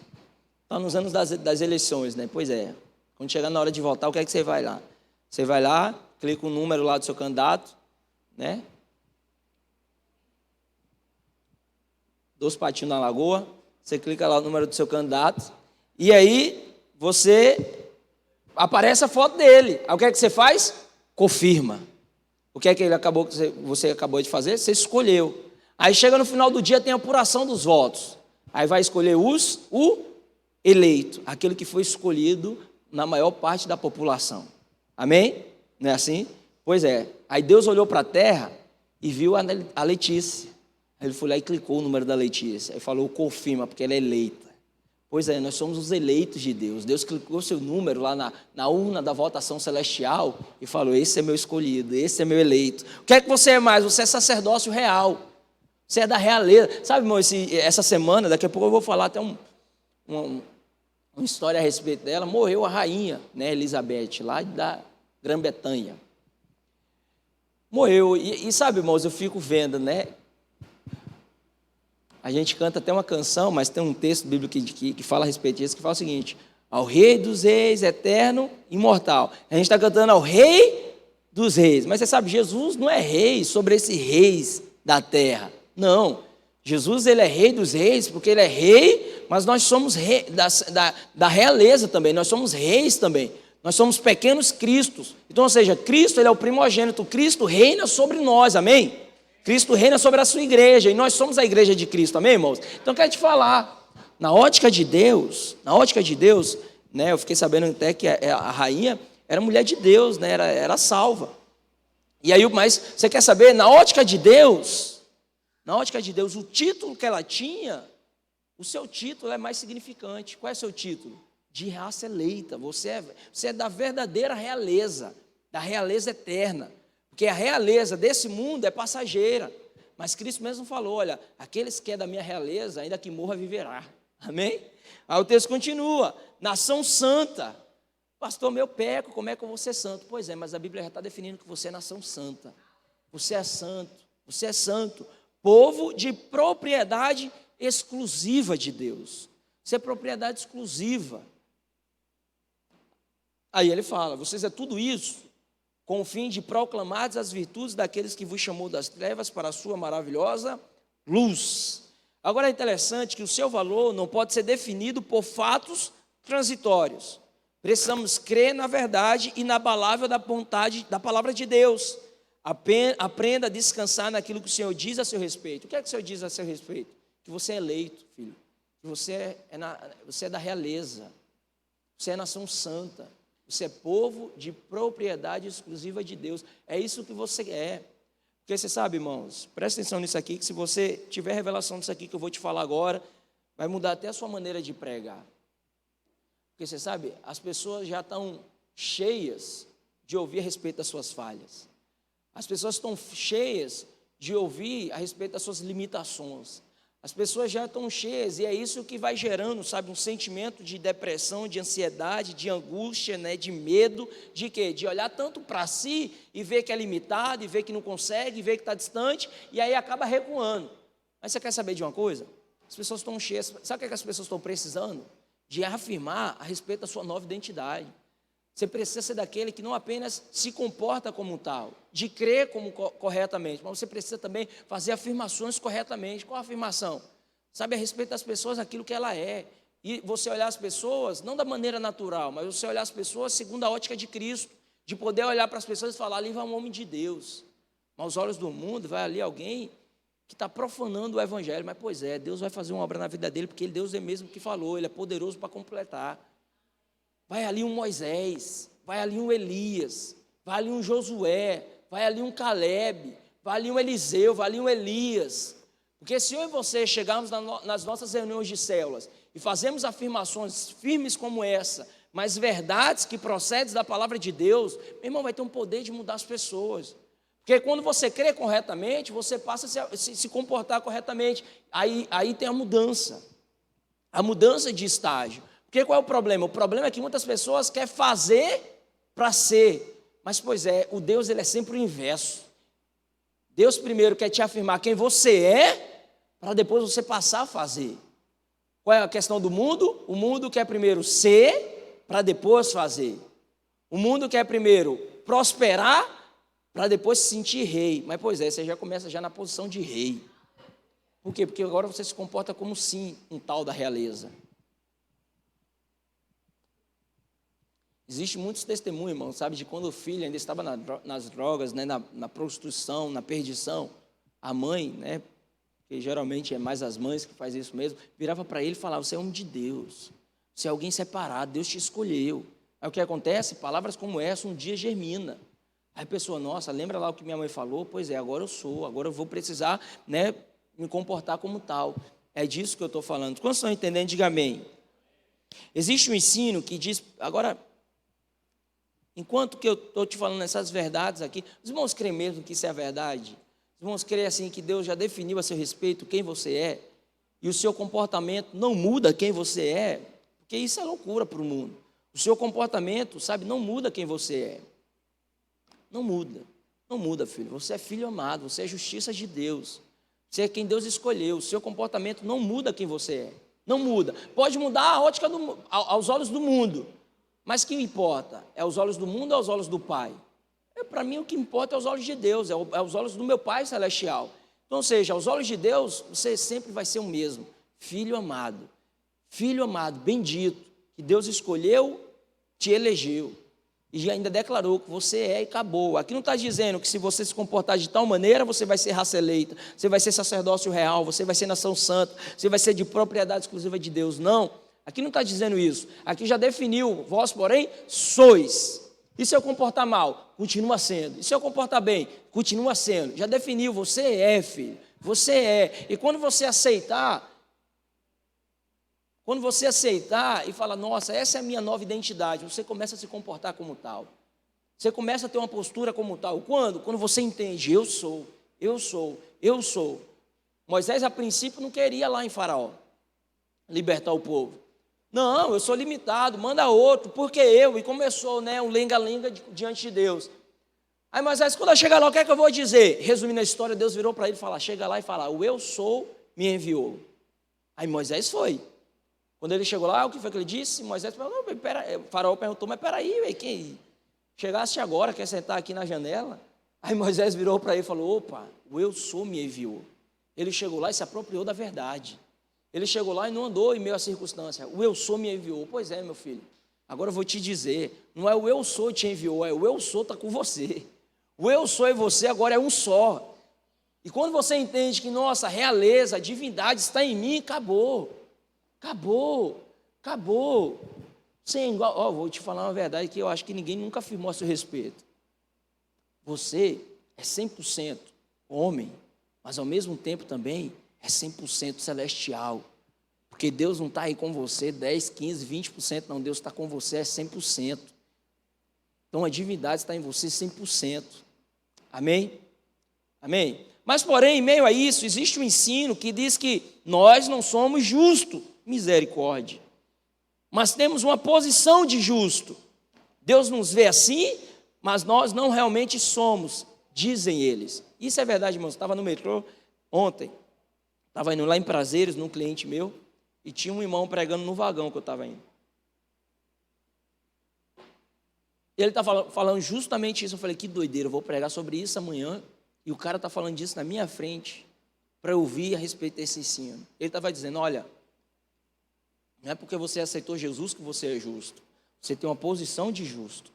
Está nos anos das eleições, né? Pois é. Quando chegar na hora de votar, o que é que você vai lá? Você vai lá, clica o número lá do seu candidato, né? 2 patinhos na lagoa. Você clica lá no número do seu candidato e aí aparece a foto dele. Aí o que é que você faz? Confirma. O que é que você acabou de fazer? Você escolheu. Aí chega no final do dia, tem a apuração dos votos. Aí vai escolher o eleito, aquele que foi escolhido na maior parte da população. Amém? Não é assim? Pois é. Aí Deus olhou para a terra e viu a Letícia. Ele foi lá e clicou o número da Letícia. Aí falou, confirma, porque ela é eleita. Pois é, nós somos os eleitos de Deus. Deus clicou seu número lá na urna da votação celestial e falou, esse é meu escolhido, esse é meu eleito. O que é que você é mais? Você é sacerdócio real. Você é da realeza. Sabe, irmão, essa semana, daqui a pouco eu vou falar até uma história a respeito dela. Morreu a rainha, né, Elizabeth, lá da Grã-Bretanha. Morreu. E sabe, irmãos, eu fico vendo, né? A gente canta até uma canção, mas tem um texto bíblico que fala a respeito disso, que fala o seguinte: ao Rei dos Reis, eterno, imortal. A gente está cantando ao Rei dos Reis. Mas você sabe, Jesus não é rei sobre esses reis da terra. Não. Jesus, ele é Rei dos Reis, porque ele é rei, mas nós somos rei da realeza também. Nós somos reis também. Nós somos pequenos cristos. Então, ou seja, Cristo, ele é o primogênito. Cristo reina sobre nós, amém? Cristo reina sobre a sua igreja, e nós somos a igreja de Cristo, amém, irmãos? Então, eu quero te falar, na ótica de Deus, né, eu fiquei sabendo até que a rainha era mulher de Deus, né, era salva. E aí, mas você quer saber, na ótica de Deus, o título que ela tinha, o seu título é mais significante. Qual é o seu título? De raça eleita. Você é da verdadeira realeza, da realeza eterna. Porque a realeza desse mundo é passageira. Mas Cristo mesmo falou, olha, aqueles que é da minha realeza, ainda que morra, viverá. Amém? Aí o texto continua, nação santa. Pastor, meu peco, como é que eu vou ser santo? Pois é, mas a Bíblia já está definindo que você é nação santa. Você é santo. Povo de propriedade exclusiva de Deus. Você é propriedade exclusiva. Aí ele fala, vocês é tudo isso, com o fim de proclamar as virtudes daqueles que vos chamou das trevas para a sua maravilhosa luz. Agora é interessante que o seu valor não pode ser definido por fatos transitórios. Precisamos crer na verdade inabalável da vontade da palavra de Deus. Aprenda a descansar naquilo que o Senhor diz a seu respeito. O que é que o Senhor diz a seu respeito? Que você é eleito, filho. Que você é da realeza. Você é nação santa. Você é povo de propriedade exclusiva de Deus. É isso que você é. Porque você sabe, irmãos, presta atenção nisso aqui, que se você tiver revelação disso aqui que eu vou te falar agora, vai mudar até a sua maneira de pregar. Porque você sabe, as pessoas já estão cheias de ouvir a respeito das suas falhas. As pessoas estão cheias de ouvir a respeito das suas limitações. As pessoas já estão cheias, e é isso que vai gerando, sabe, um sentimento de depressão, de ansiedade, de angústia, né, de medo, de quê? De olhar tanto para si e ver que é limitado, e ver que não consegue, e ver que está distante, e aí acaba recuando. Mas você quer saber de uma coisa? As pessoas estão cheias, sabe o que as pessoas estão precisando? De afirmar a respeito da sua nova identidade. Você precisa ser daquele que não apenas se comporta como tal, de crer como corretamente, mas você precisa também fazer afirmações corretamente. Qual a afirmação? Sabe, a respeito das pessoas, aquilo que ela é. E você olhar as pessoas, não da maneira natural, mas você olhar as pessoas segundo a ótica de Cristo, de poder olhar para as pessoas e falar, ali vai um homem de Deus. Mas aos olhos do mundo, vai ali alguém que está profanando o evangelho. Mas, pois é, Deus vai fazer uma obra na vida dele, porque Deus é mesmo que falou, ele é poderoso para completar. Vai ali um Moisés, vai ali um Elias, vai ali um Josué, vai ali um Caleb, vai ali um Eliseu, vai ali um Elias. Porque se eu e você chegarmos nas nossas reuniões de células e fazemos afirmações firmes como essa, mas verdades que procedem da palavra de Deus, meu irmão, vai ter um poder de mudar as pessoas. Porque quando você crê corretamente, você passa a se comportar corretamente. Aí tem a mudança de estágio. Porque qual é o problema? O problema é que muitas pessoas querem fazer para ser. Mas, pois é, o Deus ele é sempre o inverso. Deus primeiro quer te afirmar quem você é, para depois você passar a fazer. Qual é a questão do mundo? O mundo quer primeiro ser, para depois fazer. O mundo quer primeiro prosperar, para depois se sentir rei. Mas, pois é, você já começa já na posição de rei. Por quê? Porque agora você se comporta como sim, um tal da realeza. Existe muitos testemunhos, irmão, sabe, de quando o filho ainda estava nas drogas, né, na prostituição, na perdição, a mãe, né, que geralmente é mais as mães que fazem isso mesmo, virava para ele e falava, você é homem de Deus, você é alguém separado, Deus te escolheu. Aí o que acontece? Palavras como essa um dia germina. Aí a pessoa, nossa, lembra lá o que minha mãe falou? Pois é, agora eu vou precisar, né, me comportar como tal. É disso que eu estou falando. Quantos estão entendendo? Diga amém. Existe um ensino que diz, agora... Enquanto que eu estou te falando essas verdades aqui, os irmãos creem mesmo que isso é a verdade? Os irmãos creem assim que Deus já definiu a seu respeito quem você é e o seu comportamento não muda quem você é? Porque isso é loucura para o mundo. O seu comportamento, sabe, não muda quem você é. Não muda, filho. Você é filho amado, você é justiça de Deus. Você é quem Deus escolheu. O seu comportamento não muda quem você é. Não muda. Pode mudar a ótica aos olhos do mundo. Mas o que importa? É aos olhos do mundo ou aos olhos do Pai? Para mim, o que importa é aos olhos de Deus, é aos olhos do meu Pai Celestial. Então, ou seja, aos olhos de Deus, você sempre vai ser o mesmo. Filho amado, bendito, que Deus escolheu, te elegeu. E ainda declarou que você é e acabou. Aqui não está dizendo que se você se comportar de tal maneira, você vai ser raça eleita, você vai ser sacerdócio real, você vai ser nação santa, você vai ser de propriedade exclusiva de Deus. Não, aqui não está dizendo isso. Aqui já definiu, vós porém sois. E se eu comportar mal? Continua sendo. E se eu comportar bem? Continua sendo. Já definiu, você é, filho. Você é. E quando você aceitar e falar, nossa, essa é a minha nova identidade, você começa a se comportar como tal. Você começa a ter uma postura como tal. Quando? Quando você entende, eu sou. Moisés, a princípio, não queria lá em Faraó libertar o povo. Não, eu sou limitado, manda outro, porque eu. E começou, um lenga-lenga diante de Deus. Aí Moisés, quando eu chegar lá, o que é que eu vou dizer? Resumindo a história, Deus virou para ele e falou, chega lá e fala, o eu sou me enviou. Aí Moisés foi. Quando ele chegou lá, o que foi que ele disse? Moisés falou, Faraó perguntou, mas peraí, quem chegaste agora, quer sentar aqui na janela? Aí Moisés virou para ele e falou, opa, o eu sou me enviou. Ele chegou lá e se apropriou da verdade. Ele chegou lá e não andou em meio à circunstância. O eu sou me enviou. Pois é, meu filho. Agora eu vou te dizer, não é o eu sou te enviou, é o eu sou está com você. O eu sou e você agora é um só. E quando você entende que, nossa, a realeza, a divindade está em mim, acabou. Sem igual, vou te falar uma verdade que eu acho que ninguém nunca afirmou a seu respeito. Você é 100% homem, mas ao mesmo tempo também é 100% celestial. Porque Deus não está aí com você 10, 15, 20%, não. Deus está com você, é 100%. Então a divindade está em você 100%. Amém? Amém? Mas porém, em meio a isso, existe um ensino que diz que nós não somos justos. Misericórdia. Mas temos uma posição de justo. Deus nos vê assim, mas nós não realmente somos, dizem eles. Isso é verdade, irmãos. Estava no metrô ontem, estava indo lá em Prazeres, num cliente meu, e tinha um irmão pregando no vagão que eu estava indo. E ele está falando justamente isso. Eu falei, que doideira, eu vou pregar sobre isso amanhã, e o cara está falando disso na minha frente, para eu ouvir a respeito desse ensino. Ele estava dizendo, olha, não é porque você aceitou Jesus que você é justo. Você tem uma posição de justo.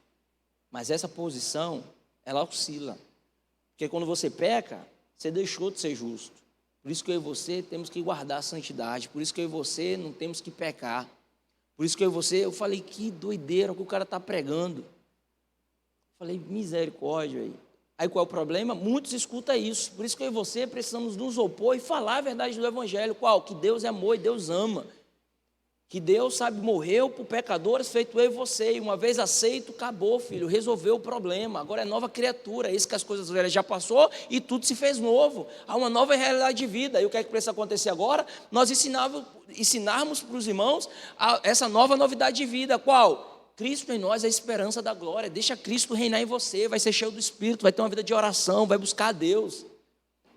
Mas essa posição, ela oscila. Porque quando você peca, você deixou de ser justo. Por isso que eu e você temos que guardar a santidade. Por isso que eu e você não temos que pecar. Por isso que eu falei, que doideira que o cara está pregando. Falei, misericórdia aí. Aí qual é o problema? Muitos escutam isso. Por isso que eu e você precisamos nos opor e falar a verdade do Evangelho. Qual? Que Deus é amor e Deus ama. Que Deus, morreu por pecadores, feito eu e você, e uma vez aceito, acabou, filho, resolveu o problema, agora é nova criatura, é isso que as coisas velhas já passou, e tudo se fez novo, há uma nova realidade de vida, e o que é que precisa acontecer agora? Nós ensinarmos para os irmãos essa nova novidade de vida, qual? Cristo em nós é a esperança da glória, deixa Cristo reinar em você, vai ser cheio do Espírito, vai ter uma vida de oração, vai buscar a Deus,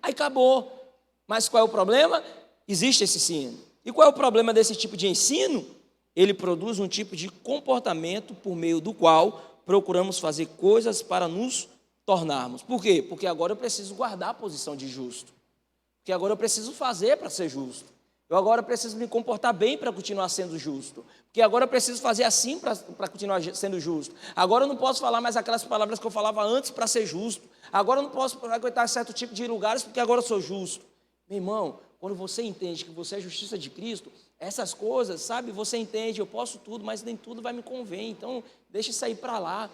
aí acabou, mas qual é o problema? Existe esse ensino. E qual é o problema desse tipo de ensino? Ele produz um tipo de comportamento por meio do qual procuramos fazer coisas para nos tornarmos. Por quê? Porque agora eu preciso guardar a posição de justo. Porque agora eu preciso fazer para ser justo. Eu agora preciso me comportar bem para continuar sendo justo. Porque agora eu preciso fazer assim para continuar sendo justo. Agora eu não posso falar mais aquelas palavras que eu falava antes para ser justo. Agora eu não posso frequentar certo tipo de lugares porque agora eu sou justo. Meu irmão, quando você entende que você é a justiça de Cristo, essas coisas, você entende, eu posso tudo, mas nem tudo vai me convém, então deixa isso aí para lá.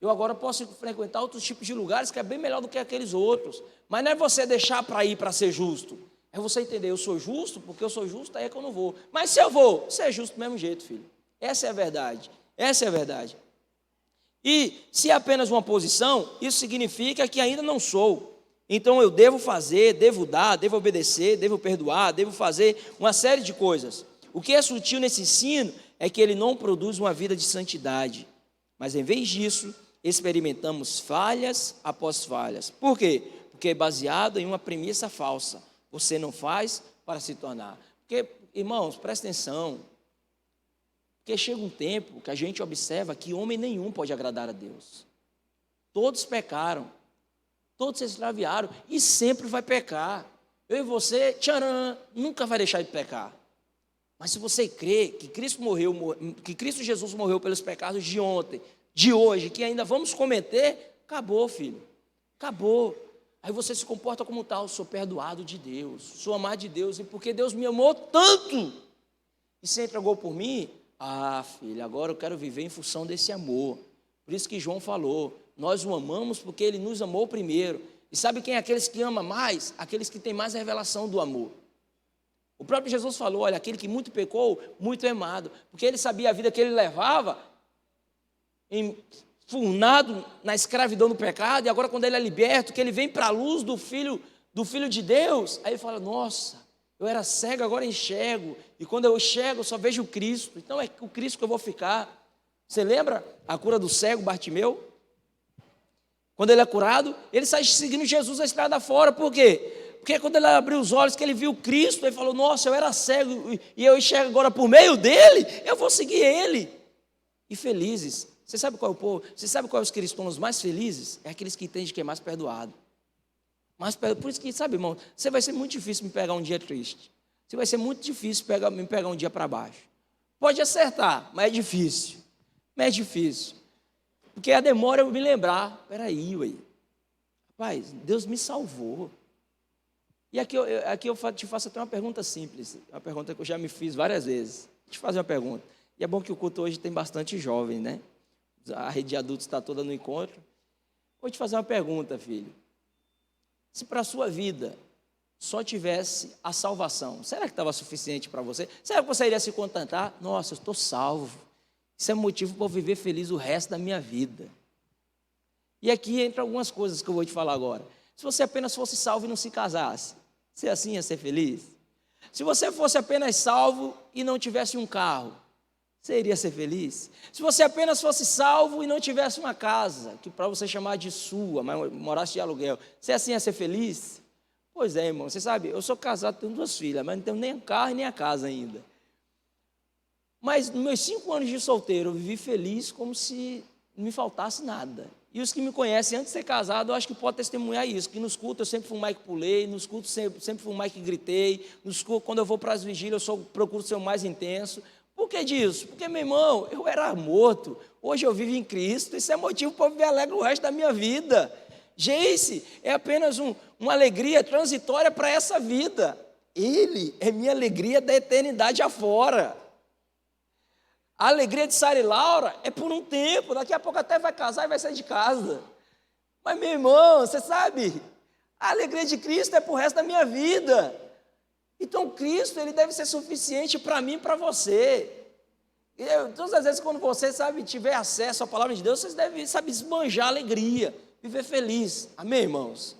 Eu agora posso frequentar outros tipos de lugares que é bem melhor do que aqueles outros. Mas não é você deixar para ir para ser justo. É você entender, eu sou justo, porque eu sou justo, aí é que eu não vou. Mas se eu vou, você é justo do mesmo jeito, filho. Essa é a verdade. Essa é a verdade. E se é apenas uma posição, isso significa que ainda não sou. Então eu devo fazer, devo dar, devo obedecer, devo perdoar, devo fazer uma série de coisas. O que é sutil nesse ensino é que ele não produz uma vida de santidade. Mas em vez disso, experimentamos falhas após falhas. Por quê? Porque é baseado em uma premissa falsa. Você não faz para se tornar. Porque, irmãos, presta atenção. Porque chega um tempo que a gente observa que homem nenhum pode agradar a Deus. Todos pecaram. Todos se extraviaram e sempre vai pecar. Eu e você, tcharam, nunca vai deixar de pecar. Mas se você crê que Cristo Jesus morreu pelos pecados de ontem, de hoje, que ainda vamos cometer, acabou, filho. Acabou. Aí você se comporta como tal, sou perdoado de Deus, sou amado de Deus, e porque Deus me amou tanto e se entregou por mim, filho, agora eu quero viver em função desse amor. Por isso que João falou, nós o amamos porque ele nos amou primeiro. E sabe quem é aqueles que amam mais? Aqueles que têm mais revelação do amor. O próprio Jesus falou, olha, aquele que muito pecou, muito é amado, porque ele sabia a vida que ele levava, enfurnado na escravidão do pecado, e agora quando ele é liberto, que ele vem para a luz do Filho de Deus, aí ele fala, nossa, eu era cego, agora enxergo, e quando eu enxergo eu só vejo o Cristo, então é o Cristo que eu vou ficar. Você lembra a cura do cego Bartimeu? Quando ele é curado, ele sai seguindo Jesus a estrada fora, por quê? Porque quando ele abriu os olhos, que ele viu Cristo, ele falou, nossa, eu era cego, e eu enxergo agora por meio dele, eu vou seguir ele. E felizes, você sabe qual é o povo? Você sabe qual é os cristãos mais felizes? É aqueles que entendem que é mais perdoado. Por isso que, sabe, irmão, você vai ser muito difícil me pegar um dia triste. Você vai ser muito difícil me pegar um dia para baixo. Pode acertar, mas é difícil. Porque a demora eu me lembrar, peraí, ué. Rapaz, Deus me salvou. E aqui eu te faço até uma pergunta simples, uma pergunta que eu já me fiz várias vezes. Deixa eu te fazer uma pergunta. E é bom que o culto hoje tem bastante jovem, né? A rede de adultos está toda no encontro. Vou te fazer uma pergunta, filho. Se para a sua vida só tivesse a salvação, será que estava suficiente para você? Será que você iria se contentar? Nossa, eu estou salvo. Isso é motivo para eu viver feliz o resto da minha vida. E aqui entra algumas coisas que eu vou te falar agora. Se você apenas fosse salvo e não se casasse, você assim ia ser feliz? Se você fosse apenas salvo e não tivesse um carro, você iria ser feliz? Se você apenas fosse salvo e não tivesse uma casa, que para você chamar de sua, mas morasse de aluguel, você assim ia ser feliz? Pois é, irmão, você sabe, eu sou casado, tenho 2 filhas, mas não tenho nem o carro e nem a casa ainda. Mas nos meus 5 anos de solteiro, eu vivi feliz como se não me faltasse nada. E os que me conhecem antes de ser casado, eu acho que podem testemunhar isso, que nos cultos eu sempre fui um mais que pulei, nos cultos sempre fui um mais que gritei, nos cultos, quando eu vou para as vigílias, procuro ser o mais intenso. Por que disso? Porque, meu irmão, eu era morto, hoje eu vivo em Cristo, isso é motivo para eu viver alegre o resto da minha vida. Gente, é apenas uma alegria transitória para essa vida. Ele é minha alegria da eternidade afora. A alegria de Sara e Laura é por um tempo, daqui a pouco até vai casar e vai sair de casa. Mas, meu irmão, você sabe, a alegria de Cristo é pro resto da minha vida. Então, Cristo, ele deve ser suficiente para mim e para você. Todas as vezes, quando você, sabe, tiver acesso à palavra de Deus, vocês devem, sabe, esbanjar alegria, viver feliz. Amém, irmãos?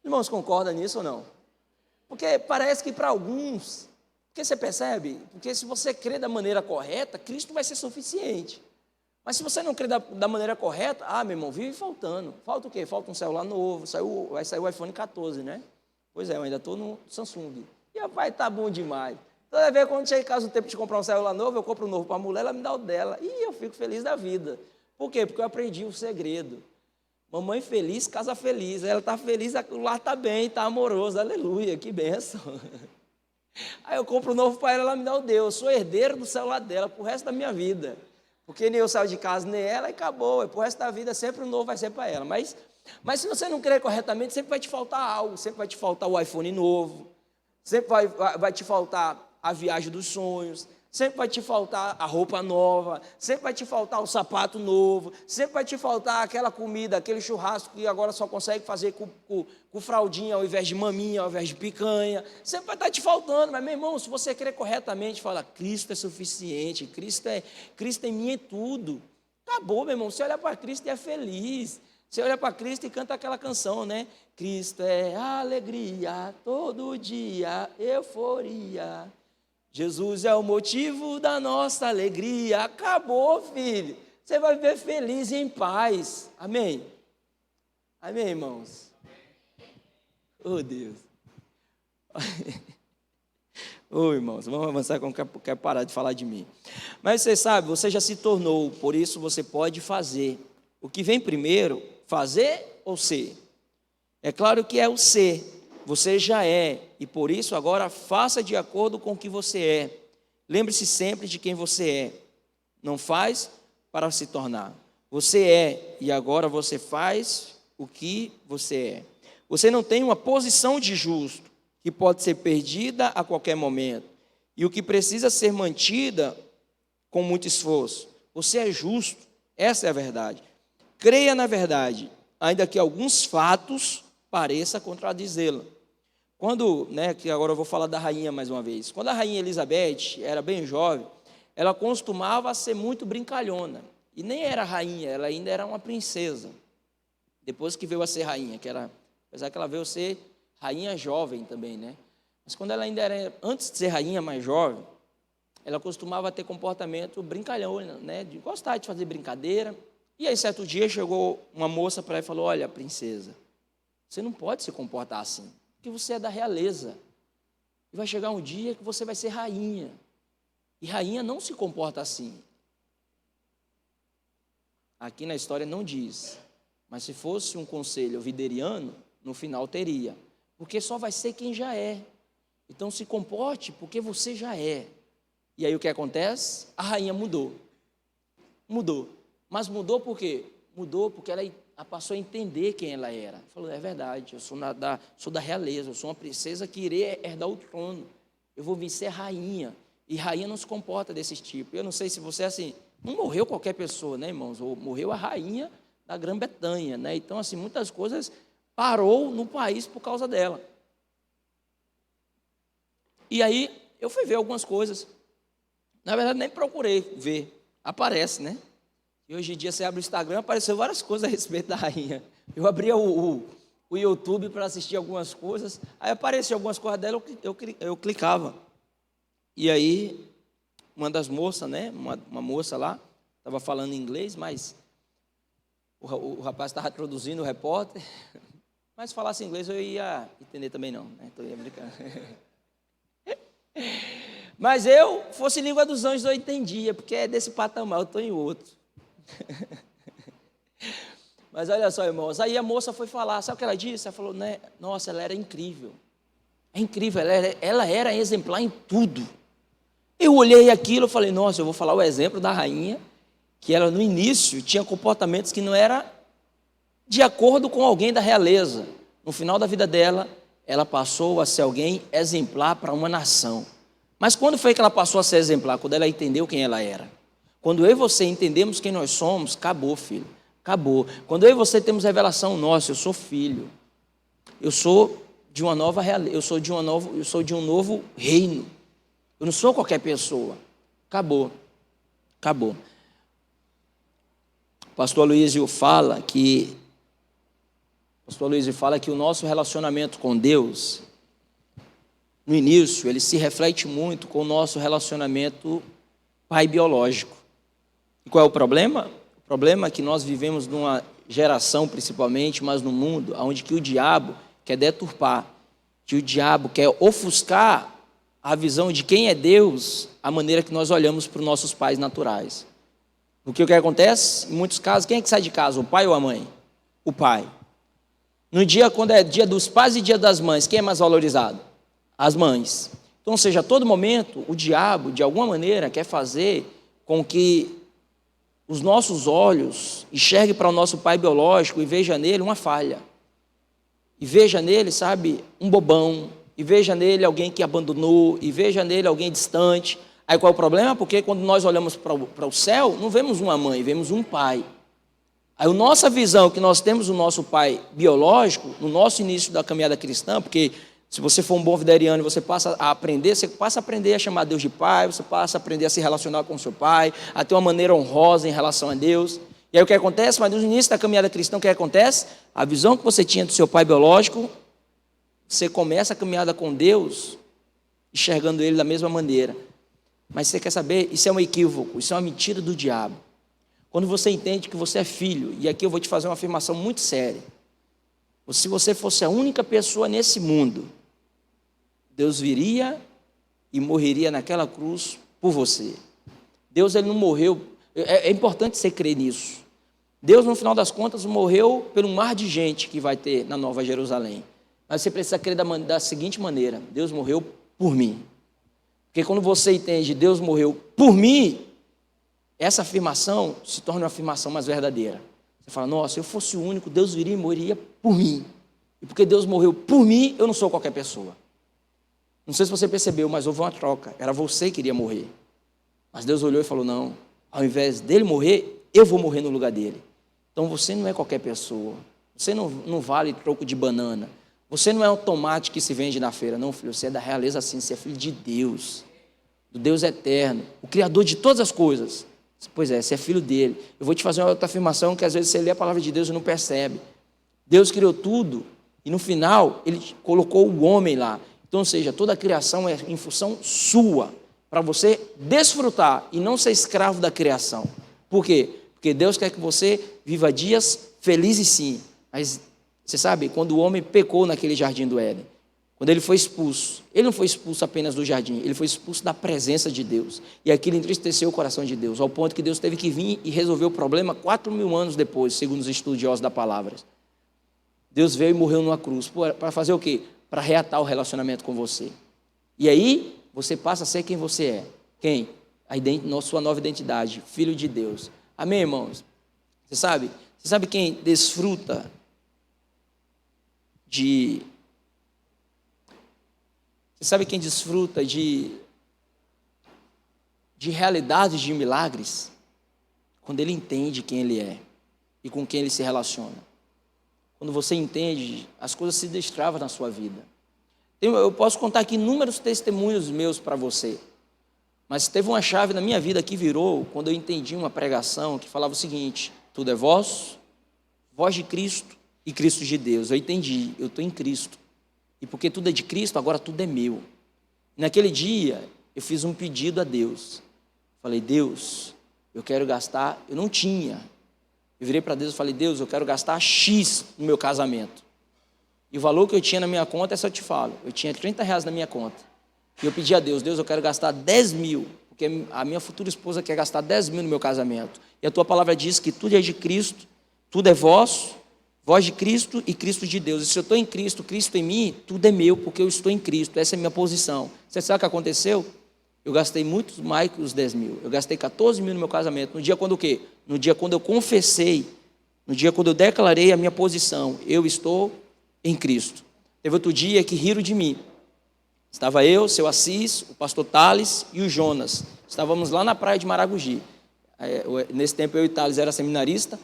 Irmãos, concordam nisso ou não? Porque parece que para alguns... Porque você percebe? Porque se você crê da maneira correta, Cristo vai ser suficiente. Mas se você não crê da maneira correta, meu irmão, vive faltando. Falta o quê? Falta um celular novo, vai sair o iPhone 14, né? Pois é, eu ainda estou no Samsung. E vai estar bom demais. Toda vez quando chega em casa o tempo de comprar um celular novo, eu compro um novo para a mulher, ela me dá o dela. E eu fico feliz da vida. Por quê? Porque eu aprendi o segredo. Mamãe feliz, casa feliz. Ela está feliz, o lar está bem, está amoroso. Aleluia, que bênção. Aí eu compro um novo para ela me dá o Deus. Eu sou herdeiro do celular dela pro resto da minha vida. Porque nem eu saio de casa, nem ela, e acabou. Pro resto da vida, sempre o novo vai ser para ela. Mas se você não crer corretamente, sempre vai te faltar algo. Sempre vai te faltar o iPhone novo. Sempre vai te faltar a viagem dos sonhos. Sempre vai te faltar a roupa nova. Sempre vai te faltar o sapato novo. Sempre vai te faltar aquela comida, aquele churrasco que agora só consegue fazer com fraldinha ao invés de maminha, ao invés de picanha. Sempre vai estar te faltando. Mas, meu irmão, se você crer corretamente, fala, Cristo é suficiente. Cristo em mim é tudo. Acabou, meu irmão. Você olha para Cristo e é feliz. Você olha para Cristo e canta aquela canção, né? Cristo é alegria, todo dia, euforia. Jesus é o motivo da nossa alegria. Acabou, filho. Você vai viver feliz e em paz. Amém? Amém, irmãos? Oh, Deus. Oh, irmãos, vamos avançar, que eu não quero parar de falar de mim. Mas você sabe, você já se tornou, por isso você pode fazer. O que vem primeiro, fazer ou ser? É claro que é o ser. Você já é, e por isso agora faça de acordo com o que você é. Lembre-se sempre de quem você é. Não faz para se tornar. Você é, e agora você faz o que você é. Você não tem uma posição de justo, que pode ser perdida a qualquer momento, e o que precisa ser mantida com muito esforço. Você é justo, essa é a verdade. Creia na verdade, ainda que alguns fatos pareçam contradizê-la. Quando, que agora eu vou falar da rainha mais uma vez. Quando a rainha Elizabeth era bem jovem, ela costumava ser muito brincalhona. E nem era rainha, ela ainda era uma princesa. Depois que veio a ser rainha, apesar que ela veio a ser rainha jovem também, né? Mas quando ela ainda era, antes de ser rainha mais jovem, ela costumava ter comportamento brincalhão, né? De gostar de fazer brincadeira. E aí, certo dia, chegou uma moça para ela e falou: olha, princesa, você não pode se comportar assim, porque você é da realeza. E vai chegar um dia que você vai ser rainha. E rainha não se comporta assim. Aqui na história não diz, mas se fosse um conselho videriano, no final teria, porque só vai ser quem já é. Então se comporte porque você já é. E aí o que acontece? A rainha mudou. Mas mudou por quê? Mudou porque ela passou a entender quem ela era. Falou: é verdade, eu sou da realeza, eu sou uma princesa que irei herdar o trono. Eu vou vir ser rainha. E rainha não se comporta desse tipo. Eu não sei se você é assim. Não morreu qualquer pessoa, né, irmãos? Ou morreu a rainha da Grã-Bretanha, né? Então, assim, muitas coisas parou no país por causa dela. E aí, eu fui ver algumas coisas. Na verdade, nem procurei ver. Aparece, né? E hoje em dia, você abre o Instagram, apareceu várias coisas a respeito da rainha. Eu abria o YouTube para assistir algumas coisas. Aí apareceu algumas coisas dela, eu clicava. E aí, uma das moças, né? Uma moça lá, estava falando inglês, mas o rapaz estava traduzindo, o repórter. Mas se falasse inglês eu ia entender também não, né? Então eu ia brincar. Mas fosse língua dos anjos, eu entendia, porque é desse patamar, eu estou em outro. Mas olha só, irmãos, aí a moça foi falar, sabe o que ela disse? Ela falou, né? Nossa, ela era incrível. É incrível, ela era exemplar em tudo. Eu olhei aquilo e falei, nossa, eu vou falar o exemplo da rainha, que ela no início tinha comportamentos que não era de acordo com alguém da realeza. No final da vida dela, ela passou a ser alguém exemplar para uma nação. Mas quando foi que ela passou a ser exemplar? Quando ela entendeu quem ela era. Quando eu e você entendemos quem nós somos, acabou, filho. Acabou. Quando eu e você temos revelação, nossa, eu sou filho. Eu sou de uma nova realeza, eu sou de um novo reino. Eu não sou qualquer pessoa. Acabou. O pastor Aloysio fala que o nosso relacionamento com Deus, no início, ele se reflete muito com o nosso relacionamento pai biológico. E qual é o problema? O problema é que nós vivemos numa geração, principalmente, mas no mundo, onde que o diabo quer deturpar, que o diabo quer ofuscar a visão de quem é Deus, a maneira que nós olhamos para os nossos pais naturais. O que acontece? Em muitos casos, quem é que sai de casa, o pai ou a mãe? O pai. No dia, quando é dia dos pais e dia das mães, quem é mais valorizado? As mães. Então, ou seja, a todo momento, o diabo, de alguma maneira, quer fazer com que os nossos olhos enxerguem para o nosso pai biológico e veja nele uma falha. E veja nele, sabe, um bobão. E veja nele alguém que abandonou. E veja nele alguém distante. Aí qual é o problema? Porque quando nós olhamos para o céu, não vemos uma mãe, vemos um pai. Aí a nossa visão que nós temos do nosso pai biológico, no nosso início da caminhada cristã, porque se você for um bom videriano e você passa a aprender a chamar Deus de pai, você passa a aprender a se relacionar com o seu pai, a ter uma maneira honrosa em relação a Deus. E aí o que acontece? Mas no início da caminhada cristã, o que acontece? A visão que você tinha do seu pai biológico, você começa a caminhada com Deus, enxergando ele da mesma maneira. Mas você quer saber? Isso é um equívoco, isso é uma mentira do diabo. Quando você entende que você é filho, e aqui eu vou te fazer uma afirmação muito séria. Se você fosse a única pessoa nesse mundo, Deus viria e morreria naquela cruz por você. Deus, ele não morreu, é importante você crer nisso. Deus, no final das contas, morreu pelo mar de gente que vai ter na Nova Jerusalém. Mas você precisa crer da seguinte maneira: Deus morreu por mim. Porque quando você entende, Deus morreu por mim, essa afirmação se torna uma afirmação mais verdadeira. Você fala, nossa, se eu fosse o único, Deus viria e morreria por mim. E porque Deus morreu por mim, eu não sou qualquer pessoa. Não sei se você percebeu, mas houve uma troca. Era você que iria morrer. Mas Deus olhou e falou, não, ao invés dele morrer, eu vou morrer no lugar dele. Então você não é qualquer pessoa. Você não vale troco de banana. Você não é um tomate que se vende na feira. Não, filho, você é da realeza assim, você é filho de Deus. Do Deus eterno, o Criador de todas as coisas. Pois é, você é filho dele. Eu vou te fazer uma outra afirmação que às vezes você lê a palavra de Deus e não percebe. Deus criou tudo e no final ele colocou o homem lá. Então, ou seja, toda a criação é em função sua, para você desfrutar e não ser escravo da criação. Por quê? Porque Deus quer que você viva dias felizes sim. Mas você sabe, quando o homem pecou naquele jardim do Éden, quando ele foi expulso, ele não foi expulso apenas do jardim, ele foi expulso da presença de Deus. E aquilo entristeceu o coração de Deus, ao ponto que Deus teve que vir e resolver o problema 4.000 anos depois, segundo os estudiosos da palavra. Deus veio e morreu numa cruz. Para fazer o quê? Para reatar o relacionamento com você. E aí, você passa a ser quem você é. Quem? Sua nova identidade, filho de Deus. Amém, irmãos? Você sabe quem desfruta de... Você sabe quem desfruta de realidades de milagres? Quando ele entende quem ele é e com quem ele se relaciona. Quando você entende, as coisas se destravam na sua vida. Eu posso contar aqui inúmeros testemunhos meus para você. Mas teve uma chave na minha vida que virou quando eu entendi uma pregação que falava o seguinte: tudo é vosso, voz de Cristo e Cristo de Deus. Eu entendi, eu estou em Cristo. E porque tudo é de Cristo, agora tudo é meu. Naquele dia, eu fiz um pedido a Deus. Falei, Deus, eu quero gastar... Eu não tinha. Eu virei para Deus e falei, Deus, eu quero gastar X no meu casamento. E o valor que eu tinha na minha conta, essa eu te falo. Eu tinha R$30 na minha conta. E eu pedi a Deus, Deus, eu quero gastar 10 mil. Porque a minha futura esposa quer gastar 10 mil no meu casamento. E a tua palavra diz que tudo é de Cristo, tudo é vosso, voz de Cristo e Cristo de Deus. E se eu estou em Cristo, Cristo em mim, tudo é meu, porque eu estou em Cristo. Essa é a minha posição. Você sabe o que aconteceu? Eu gastei muito mais que os 10 mil. Eu gastei 14 mil no meu casamento. No dia quando o quê? No dia quando eu confessei, no dia quando eu declarei a minha posição. Eu estou em Cristo. Teve outro dia que riram de mim. Estava eu, seu Assis, o pastor Thales e o Jonas. Estávamos lá na praia de Maragogi. Nesse tempo eu e o Thales era seminarista.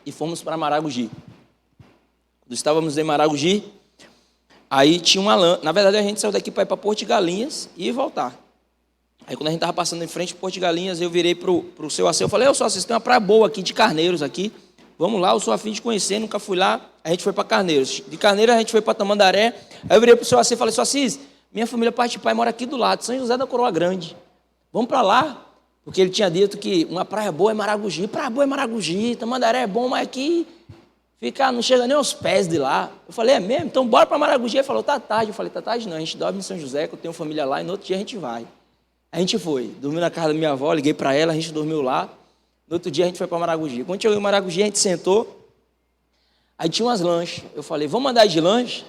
E fomos para Maragogi. Quando estávamos em Maragogi, aí tinha uma lã. Na verdade, a gente saiu daqui para ir para Porto de Galinhas e voltar. Aí, quando a gente estava passando em frente a Porto de Galinhas, eu virei para o seu Assis. Eu falei, eu sou Assis, tem uma praia boa aqui de Carneiros aqui. Vamos lá, eu sou a fim de conhecer, nunca fui lá. A gente foi para Carneiros. De Carneiros, a gente foi para Tamandaré. Aí eu virei para o seu Assis e falei, seu Assis, minha família, parte de pai, mora aqui do lado, São José da Coroa Grande. Vamos para lá. Porque ele tinha dito que uma praia boa é Maragogi. Praia boa é Maragogi, Tamandaré é bom, mas aqui não chega nem aos pés de lá. Eu falei, é mesmo? Então bora para Maragogi. Ele falou, tá tarde. Eu falei, tá tarde não, a gente dorme em São José, que eu tenho família lá, e no outro dia a gente vai. A gente foi, dormiu na casa da minha avó, liguei para ela, a gente dormiu lá. No outro dia a gente foi para Maragogi. Quando chegou em Maragogi, a gente sentou, aí tinha umas lanchas. Eu falei, vamos andar de lancha?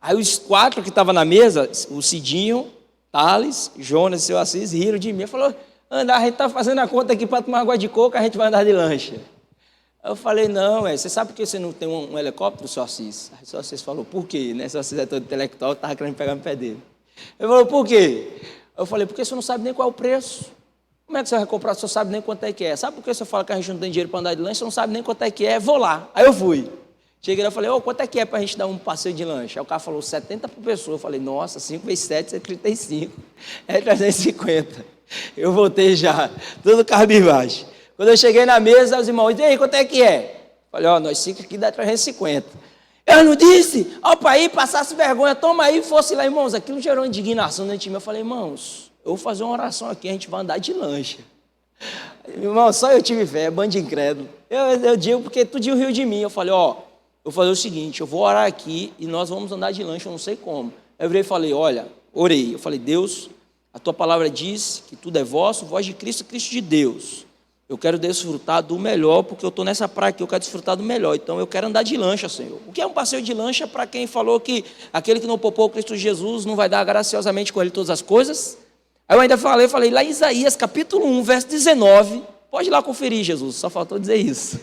Aí os 4 que estavam na mesa, o Cidinho, Thales, Jonas e seu Assis, riram de mim. Eu falei, andar, a gente está fazendo a conta aqui para tomar água de coco, a gente vai andar de lancha. Eu falei, não, você sabe por que você não tem um helicóptero, seu Assis? Aí o seu Assis falou, por quê? Seu Assis é todo intelectual, eu estava querendo pegar no pé dele. Ele falou, por quê? Eu falei, porque você não sabe nem qual é o preço. Como é que você vai comprar se você não sabe nem quanto é que é? Sabe por que você fala que a gente não tem dinheiro para andar de lancha? Você não sabe nem quanto é que é, vou lá. Aí eu fui. Cheguei lá e falei, quanto é que é para a gente dar um passeio de lancha? Aí o cara falou, 70 por pessoa. Eu falei, nossa, 5 vezes 7 é 35. É 350. Eu voltei já, todo cabisbaixo. Quando eu cheguei na mesa, os irmãos, e aí, quanto é que é? Falei, nós 5 aqui dá 350. Eu não disse, para aí, passasse vergonha, toma aí, fosse lá, irmãos. Aquilo gerou indignação dentro de mim. Eu falei, irmãos, eu vou fazer uma oração aqui, a gente vai andar de lancha. Irmão, só eu tive fé, bando de incrédulo. Eu digo, porque tu riu de mim. Eu falei, eu vou fazer o seguinte, eu vou orar aqui e nós vamos andar de lancha, eu não sei como. Eu virei e falei, orei. Eu falei, Deus, a tua palavra diz que tudo é vosso, voz de Cristo, Cristo de Deus. Eu quero desfrutar do melhor, porque eu estou nessa praia aqui, eu quero desfrutar do melhor. Então, eu quero andar de lancha, Senhor. O que é um passeio de lancha para quem falou que aquele que não poupou Cristo Jesus não vai dar graciosamente com ele todas as coisas? Aí eu ainda falei lá em Isaías, capítulo 1, verso 19. Pode ir lá conferir, Jesus, só faltou dizer isso.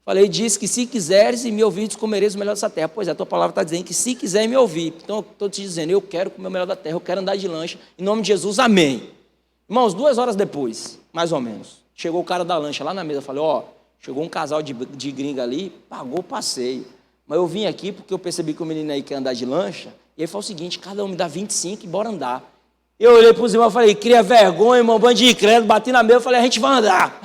Falei, diz que se quiseres e me ouvires, comereis o melhor dessa terra. Pois é, a tua palavra está dizendo que se quiser me ouvir. Então eu estou te dizendo, eu quero comer o melhor da terra, eu quero andar de lancha. Em nome de Jesus, amém. Irmãos, 2 horas depois, mais ou menos, chegou o cara da lancha lá na mesa. Eu falei, chegou um casal de gringa ali, pagou o passeio. Mas eu vim aqui porque eu percebi que o menino aí quer andar de lancha. E aí foi o seguinte, cada um me dá 25 e bora andar. Eu olhei para os irmãos e falei, cria vergonha, irmão, bando de incrédulo, bati na mesa, falei, a gente vai andar.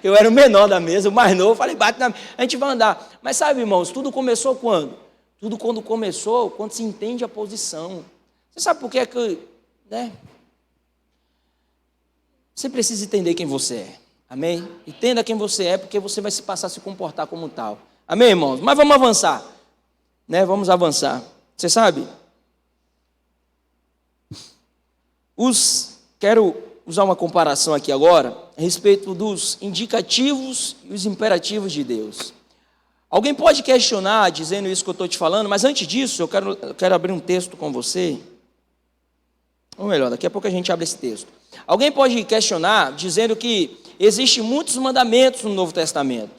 Eu era o menor da mesa, o mais novo, falei, bate na mesa, a gente vai andar. Mas sabe, irmãos, tudo começou quando? Tudo quando começou, quando se entende a posição. Você sabe por que é que, né? Você precisa entender quem você é, amém? Entenda quem você é, porque você vai se passar a se comportar como tal. Amém, irmãos? Mas vamos avançar, né? Vamos avançar. Você sabe? Quero usar uma comparação aqui agora a respeito dos indicativos e os imperativos de Deus. Alguém pode questionar dizendo isso que eu estou te falando, mas antes disso eu quero abrir um texto com você. Ou melhor, daqui a pouco a gente abre esse texto. Alguém pode questionar dizendo que existem muitos mandamentos no Novo Testamento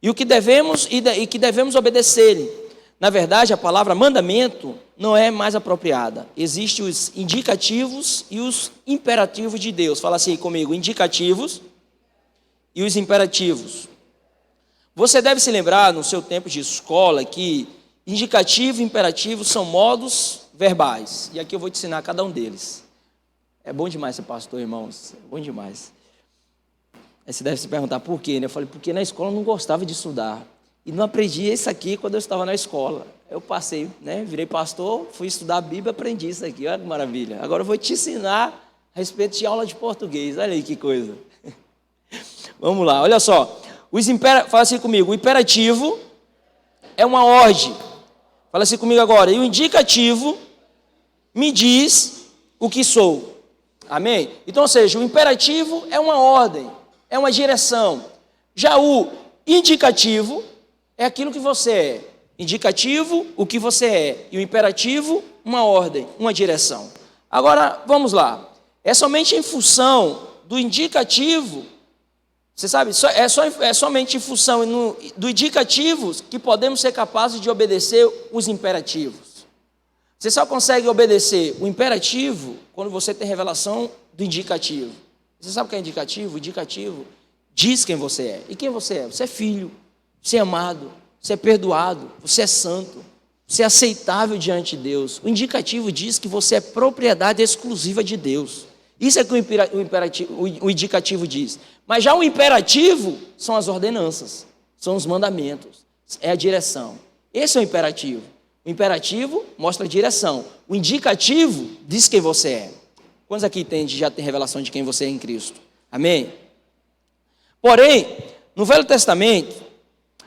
e que devemos obedecer. Na verdade, a palavra mandamento não é mais apropriada. Existem os indicativos e os imperativos de Deus. Fala assim comigo, indicativos e os imperativos. Você deve se lembrar, no seu tempo de escola, que indicativo e imperativo são modos verbais. E aqui eu vou te ensinar cada um deles. É bom demais ser pastor, irmãos. É bom demais. Aí você deve se perguntar por quê, né? Eu falei, porque na escola eu não gostava de estudar. E não aprendi isso aqui quando eu estava na escola. Eu passei, né? Virei pastor, fui estudar a Bíblia, aprendi isso aqui. Olha que maravilha. Agora eu vou te ensinar a respeito de aula de português. Olha aí que coisa. Vamos lá, olha só. Fala assim comigo. O imperativo é uma ordem. Fala assim comigo agora. E o indicativo me diz o que sou. Amém? Então, ou seja, o imperativo é uma ordem, é uma direção. Já o indicativo é aquilo que você é. Indicativo, o que você é. E o imperativo, uma ordem, uma direção. Agora, vamos lá. É somente em função do indicativo, você sabe, é somente em função do indicativo que podemos ser capazes de obedecer os imperativos. Você só consegue obedecer o imperativo quando você tem revelação do indicativo. Você sabe o que é indicativo? O indicativo diz quem você é. E quem você é? Você é filho. Você é amado, você é perdoado, você é santo, você é aceitável diante de Deus. O indicativo diz que você é propriedade exclusiva de Deus. Isso é que o indicativo diz. Mas já o imperativo são as ordenanças, são os mandamentos, é a direção. Esse é o imperativo. O imperativo mostra a direção. O indicativo diz quem você é. Quantos aqui já tem revelação de quem você é em Cristo? Amém? Porém, no Velho Testamento,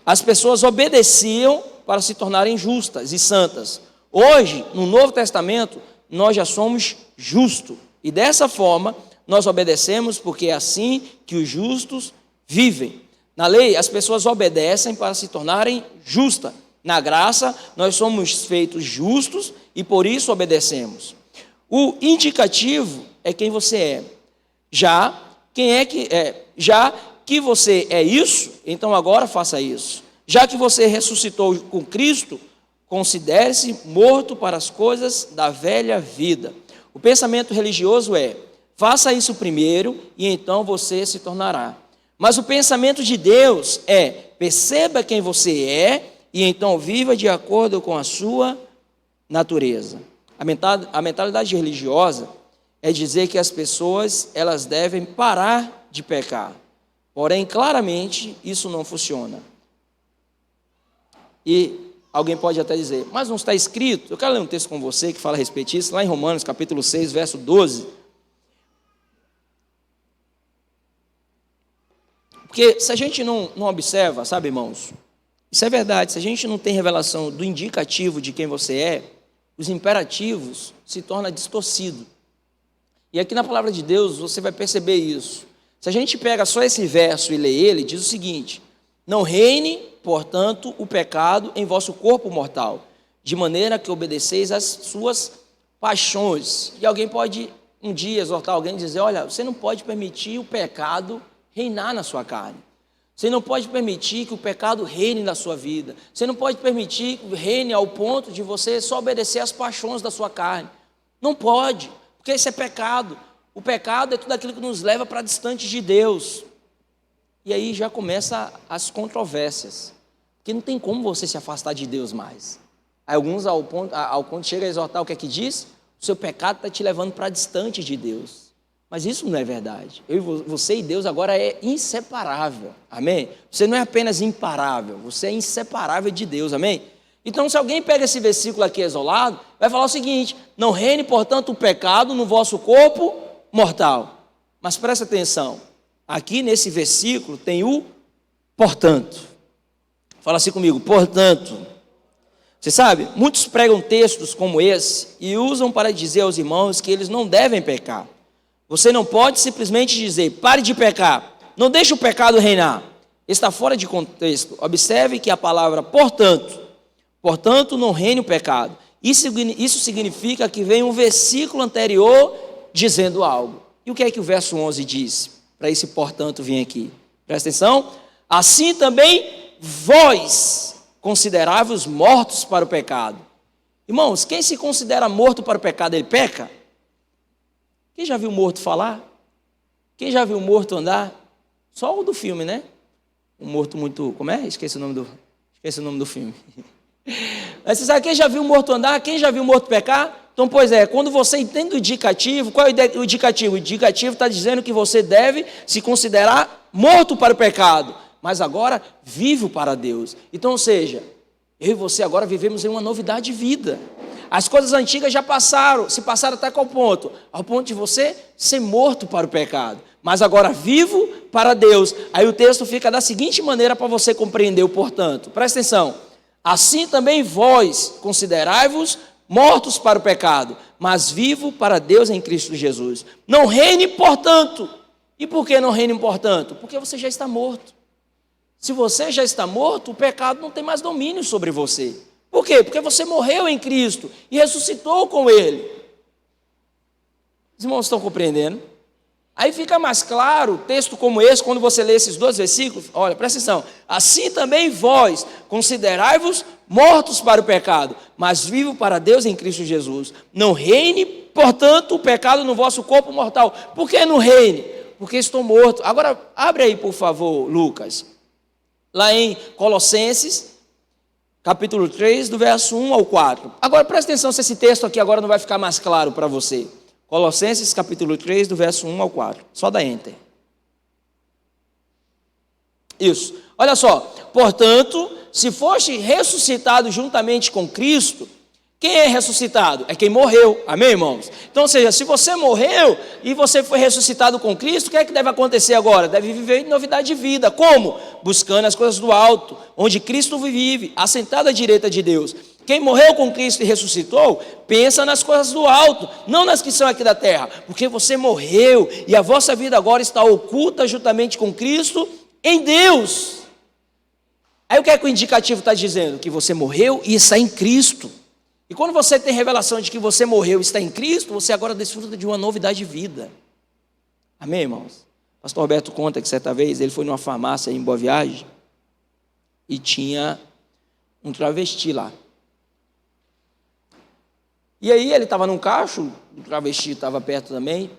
as pessoas obedeciam para se tornarem justas e santas. Hoje, no Novo Testamento, nós já somos justos. E dessa forma, nós obedecemos porque é assim que os justos vivem. Na lei, as pessoas obedecem para se tornarem justas. Na graça, nós somos feitos justos e por isso obedecemos. O indicativo é quem você é. Já que você é isso, então agora faça isso. Já que você ressuscitou com Cristo, considere-se morto para as coisas da velha vida. O pensamento religioso é, faça isso primeiro e então você se tornará. Mas o pensamento de Deus é, perceba quem você é e então viva de acordo com a sua natureza. A mentalidade religiosa é dizer que as pessoas elas devem parar de pecar. Porém, claramente, isso não funciona. E alguém pode até dizer, mas não está escrito? Eu quero ler um texto com você que fala a respeito disso, lá em Romanos, capítulo 6, verso 12. Porque se a gente não observa, sabe, irmãos, isso é verdade, se a gente não tem revelação do indicativo de quem você é, os imperativos se tornam distorcidos. E aqui na palavra de Deus você vai perceber isso. Se a gente pega só esse verso e lê ele, diz o seguinte, não reine, portanto, o pecado em vosso corpo mortal, de maneira que obedeceis às suas paixões. E alguém pode um dia exortar alguém e dizer, olha, você não pode permitir o pecado reinar na sua carne. Você não pode permitir que o pecado reine na sua vida. Você não pode permitir que reine ao ponto de você só obedecer às paixões da sua carne. Não pode, porque isso é pecado. O pecado é tudo aquilo que nos leva para distante de Deus. E aí já começam as controvérsias. Porque não tem como você se afastar de Deus mais. Aí alguns ao ponto chega a exortar o que é que diz? O seu pecado está te levando para distante de Deus. Mas isso não é verdade. Você e Deus agora é inseparável. Amém? Você não é apenas imparável, você é inseparável de Deus. Amém? Então, se alguém pega esse versículo aqui isolado, vai falar o seguinte: não reine, portanto, o pecado no vosso corpo mortal. Mas presta atenção, aqui nesse versículo tem o portanto. Fala assim comigo, portanto. Você sabe, muitos pregam textos como esse e usam para dizer aos irmãos que eles não devem pecar. Você não pode simplesmente dizer, pare de pecar, não deixe o pecado reinar. Está fora de contexto. Observe que a palavra portanto, não reine o pecado. Isso significa que vem um versículo anterior dizendo algo. E o que é que o verso 11 diz? Para esse portanto vir aqui. Presta atenção. Assim também vós considerai-vos mortos para o pecado. Irmãos, quem se considera morto para o pecado, ele peca? Quem já viu morto falar? Quem já viu morto andar? Só o do filme, né? Um morto muito... Como é? Esqueci o nome do filme. Mas você sabe quem já viu morto andar? Quem já viu morto pecar? Então, pois é, quando você entende o indicativo, qual é o indicativo? O indicativo está dizendo que você deve se considerar morto para o pecado, mas agora vivo para Deus. Então, ou seja, eu e você agora vivemos em uma novidade de vida. As coisas antigas já passaram, se passaram até qual ponto? Ao ponto de você ser morto para o pecado, mas agora vivo para Deus. Aí o texto fica da seguinte maneira para você compreender o portanto. Presta atenção. Assim também vós considerai-vos mortos para o pecado, mas vivo para Deus em Cristo Jesus. Não reine, portanto. E por que não reine, portanto? Porque você já está morto. Se você já está morto, o pecado não tem mais domínio sobre você. Por quê? Porque você morreu em Cristo e ressuscitou com Ele. Os irmãos estão compreendendo? Aí fica mais claro, texto como esse, quando você lê esses dois versículos, olha, presta atenção. Assim também vós, considerai-vos mortos para o pecado, mas vivos para Deus em Cristo Jesus. Não reine, portanto, o pecado no vosso corpo mortal. Por que não reine? Porque estou morto. Agora, abre aí, por favor, Lucas. Lá em Colossenses, capítulo 3, do verso 1 ao 4. Agora, presta atenção se esse texto aqui agora não vai ficar mais claro para você. Colossenses, capítulo 3, do verso 1 ao 4. Só dá enter. Isso. Olha só. Portanto, se foste ressuscitado juntamente com Cristo, quem é ressuscitado? É quem morreu. Amém, irmãos? Então, ou seja, se você morreu e você foi ressuscitado com Cristo, o que é que deve acontecer agora? Deve viver em novidade de vida. Como? Buscando as coisas do alto, onde Cristo vive, assentado à direita de Deus. Quem morreu com Cristo e ressuscitou, pensa nas coisas do alto, não nas que são aqui da terra. Porque você morreu e a vossa vida agora está oculta juntamente com Cristo em Deus. Aí o que é que o indicativo está dizendo? Que você morreu e está em Cristo. E quando você tem revelação de que você morreu e está em Cristo, você agora desfruta de uma novidade de vida. Amém, irmãos? O pastor Roberto conta que certa vez ele foi numa farmácia em Boa Viagem e tinha um travesti lá. E aí ele estava num cacho, o travesti estava perto também,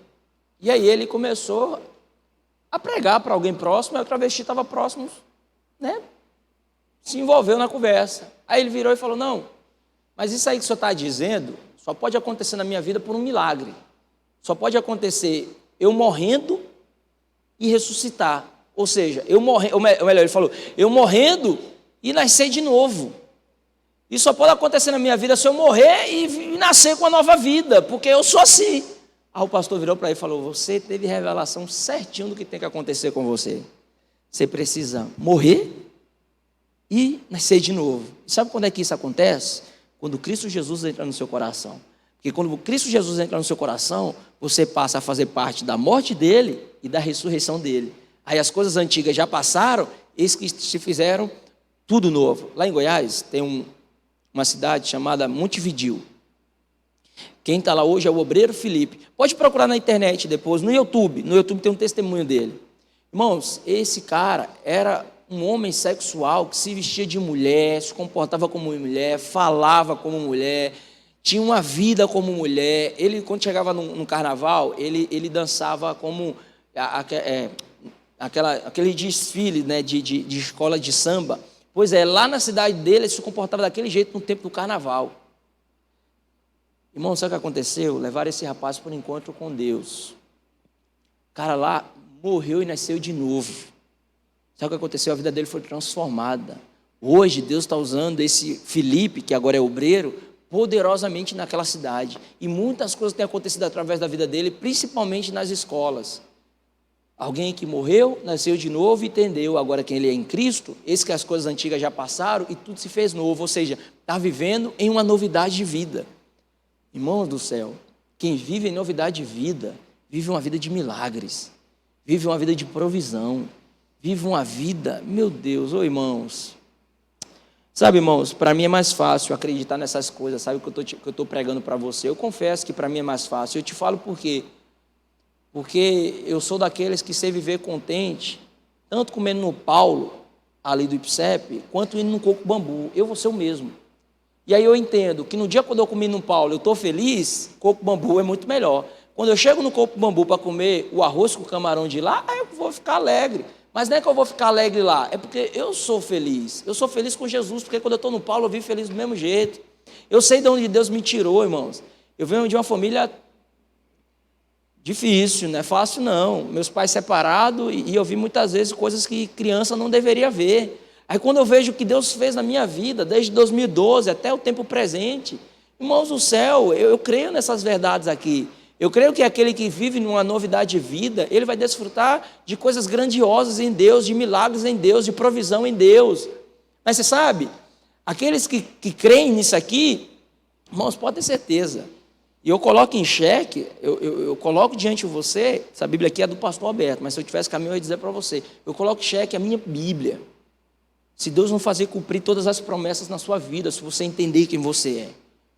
e aí ele começou a pregar para alguém próximo, e o travesti estava próximo, né? Se envolveu na conversa. Aí ele virou e falou, não, mas isso aí que o senhor está dizendo só pode acontecer na minha vida por um milagre. Só pode acontecer eu morrendo e ressuscitar. Ou seja, ele falou, eu morrendo e nascer de novo. Isso só pode acontecer na minha vida se eu morrer e nascer com uma nova vida, porque eu sou assim. Aí o pastor virou para ele e falou, você teve revelação certinho do que tem que acontecer com você. Você precisa morrer e nascer de novo. E sabe quando é que isso acontece? Quando Cristo Jesus entra no seu coração. Porque quando Cristo Jesus entra no seu coração, você passa a fazer parte da morte dele e da ressurreição dele. Aí as coisas antigas já passaram, eis que se fizeram tudo novo. Lá em Goiás tem uma cidade chamada Montevidéu. Quem está lá hoje é o obreiro Filipe. Pode procurar na internet depois, no YouTube. No YouTube tem um testemunho dele. Irmãos, esse cara era um homem sexual que se vestia de mulher, se comportava como mulher, falava como mulher, tinha uma vida como mulher. Ele, quando chegava no carnaval, ele dançava como aquele desfile, né, de escola de samba. Pois é, lá na cidade dele, ele se comportava daquele jeito no tempo do carnaval. Irmão, sabe o que aconteceu? Levaram esse rapaz para um encontro com Deus. O cara lá morreu e nasceu de novo. Sabe o que aconteceu? A vida dele foi transformada. Hoje, Deus está usando esse Filipe, que agora é obreiro, poderosamente naquela cidade. E muitas coisas têm acontecido através da vida dele, principalmente nas escolas. Alguém que morreu, nasceu de novo e entendeu agora quem ele é em Cristo, eis que as coisas antigas já passaram e tudo se fez novo. Ou seja, está vivendo em uma novidade de vida. Irmãos do céu, quem vive em novidade de vida, vive uma vida de milagres, vive uma vida de provisão, vive uma vida, meu Deus, irmãos. Sabe, irmãos, para mim é mais fácil acreditar nessas coisas, sabe, que eu estou pregando para você. Eu confesso que para mim é mais fácil. Eu te falo por quê? Porque eu sou daqueles que sei viver contente, tanto comendo no Paulo, ali do Ipsep, quanto indo no Coco Bambu. Eu vou ser o mesmo. E aí eu entendo que no dia quando eu comi no Paulo, eu estou feliz, Coco Bambu é muito melhor. Quando eu chego no Coco Bambu para comer o arroz com camarão de lá, aí eu vou ficar alegre. Mas não é que eu vou ficar alegre lá, é porque eu sou feliz. Eu sou feliz com Jesus, porque quando eu estou no Paulo, eu vivo feliz do mesmo jeito. Eu sei de onde Deus me tirou, irmãos. Eu venho de uma família difícil, não é fácil não. Meus pais separados e eu vi muitas vezes coisas que criança não deveria ver. Aí quando eu vejo o que Deus fez na minha vida, desde 2012 até o tempo presente, irmãos do céu, eu creio nessas verdades aqui. Eu creio que aquele que vive numa novidade de vida, ele vai desfrutar de coisas grandiosas em Deus, de milagres em Deus, de provisão em Deus. Mas você sabe, aqueles que creem nisso aqui, irmãos, pode ter certeza. E eu coloco em xeque, eu coloco diante de você, essa Bíblia aqui é do pastor Alberto, mas se eu tivesse caminho eu ia dizer para você, eu coloco em xeque a minha Bíblia. Se Deus não fazer cumprir todas as promessas na sua vida, se você entender quem você é.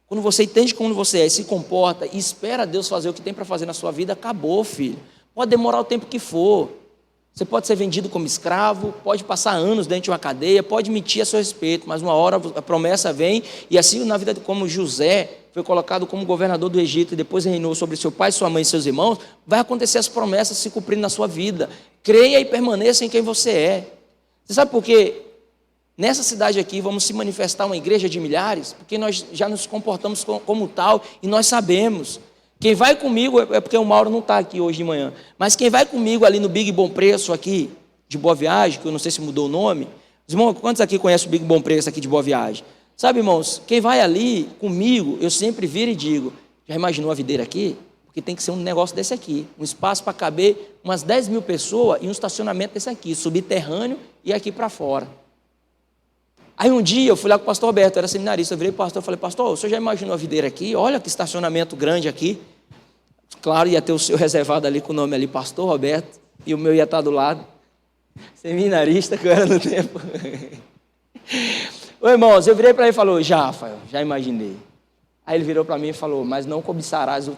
Quando você entende como você é, se comporta e espera Deus fazer o que tem para fazer na sua vida, acabou, filho. Pode demorar o tempo que for. Você pode ser vendido como escravo, pode passar anos dentro de uma cadeia, pode mentir a seu respeito, mas uma hora a promessa vem, e assim na vida como José foi colocado como governador do Egito e depois reinou sobre seu pai, sua mãe e seus irmãos, vai acontecer as promessas se cumprindo na sua vida. Creia e permaneça em quem você é. Você sabe por quê? Nessa cidade aqui vamos se manifestar uma igreja de milhares, porque nós já nos comportamos como tal e nós sabemos. Quem vai comigo, é porque o Mauro não está aqui hoje de manhã, mas quem vai comigo ali no Big Bom Preço aqui, de Boa Viagem, que eu não sei se mudou o nome. Os irmãos, quantos aqui conhecem o Big Bom Preço aqui de Boa Viagem? Sabe, irmãos, quem vai ali comigo, eu sempre viro e digo, já imaginou a videira aqui? Porque tem que ser um negócio desse aqui, um espaço para caber umas 10 mil pessoas e um estacionamento desse aqui, subterrâneo e aqui para fora. Aí um dia eu fui lá com o pastor Roberto, era seminarista, eu virei para o pastor e falei, pastor, o senhor já imaginou a videira aqui? Olha que estacionamento grande aqui. Claro, ia ter o seu reservado ali com o nome ali, pastor Roberto, e o meu ia estar do lado. Seminarista que eu era no tempo. Ô irmãos, eu virei para ele e falou, já, Rafael, já imaginei. Aí ele virou para mim e falou, mas não cobiçarás o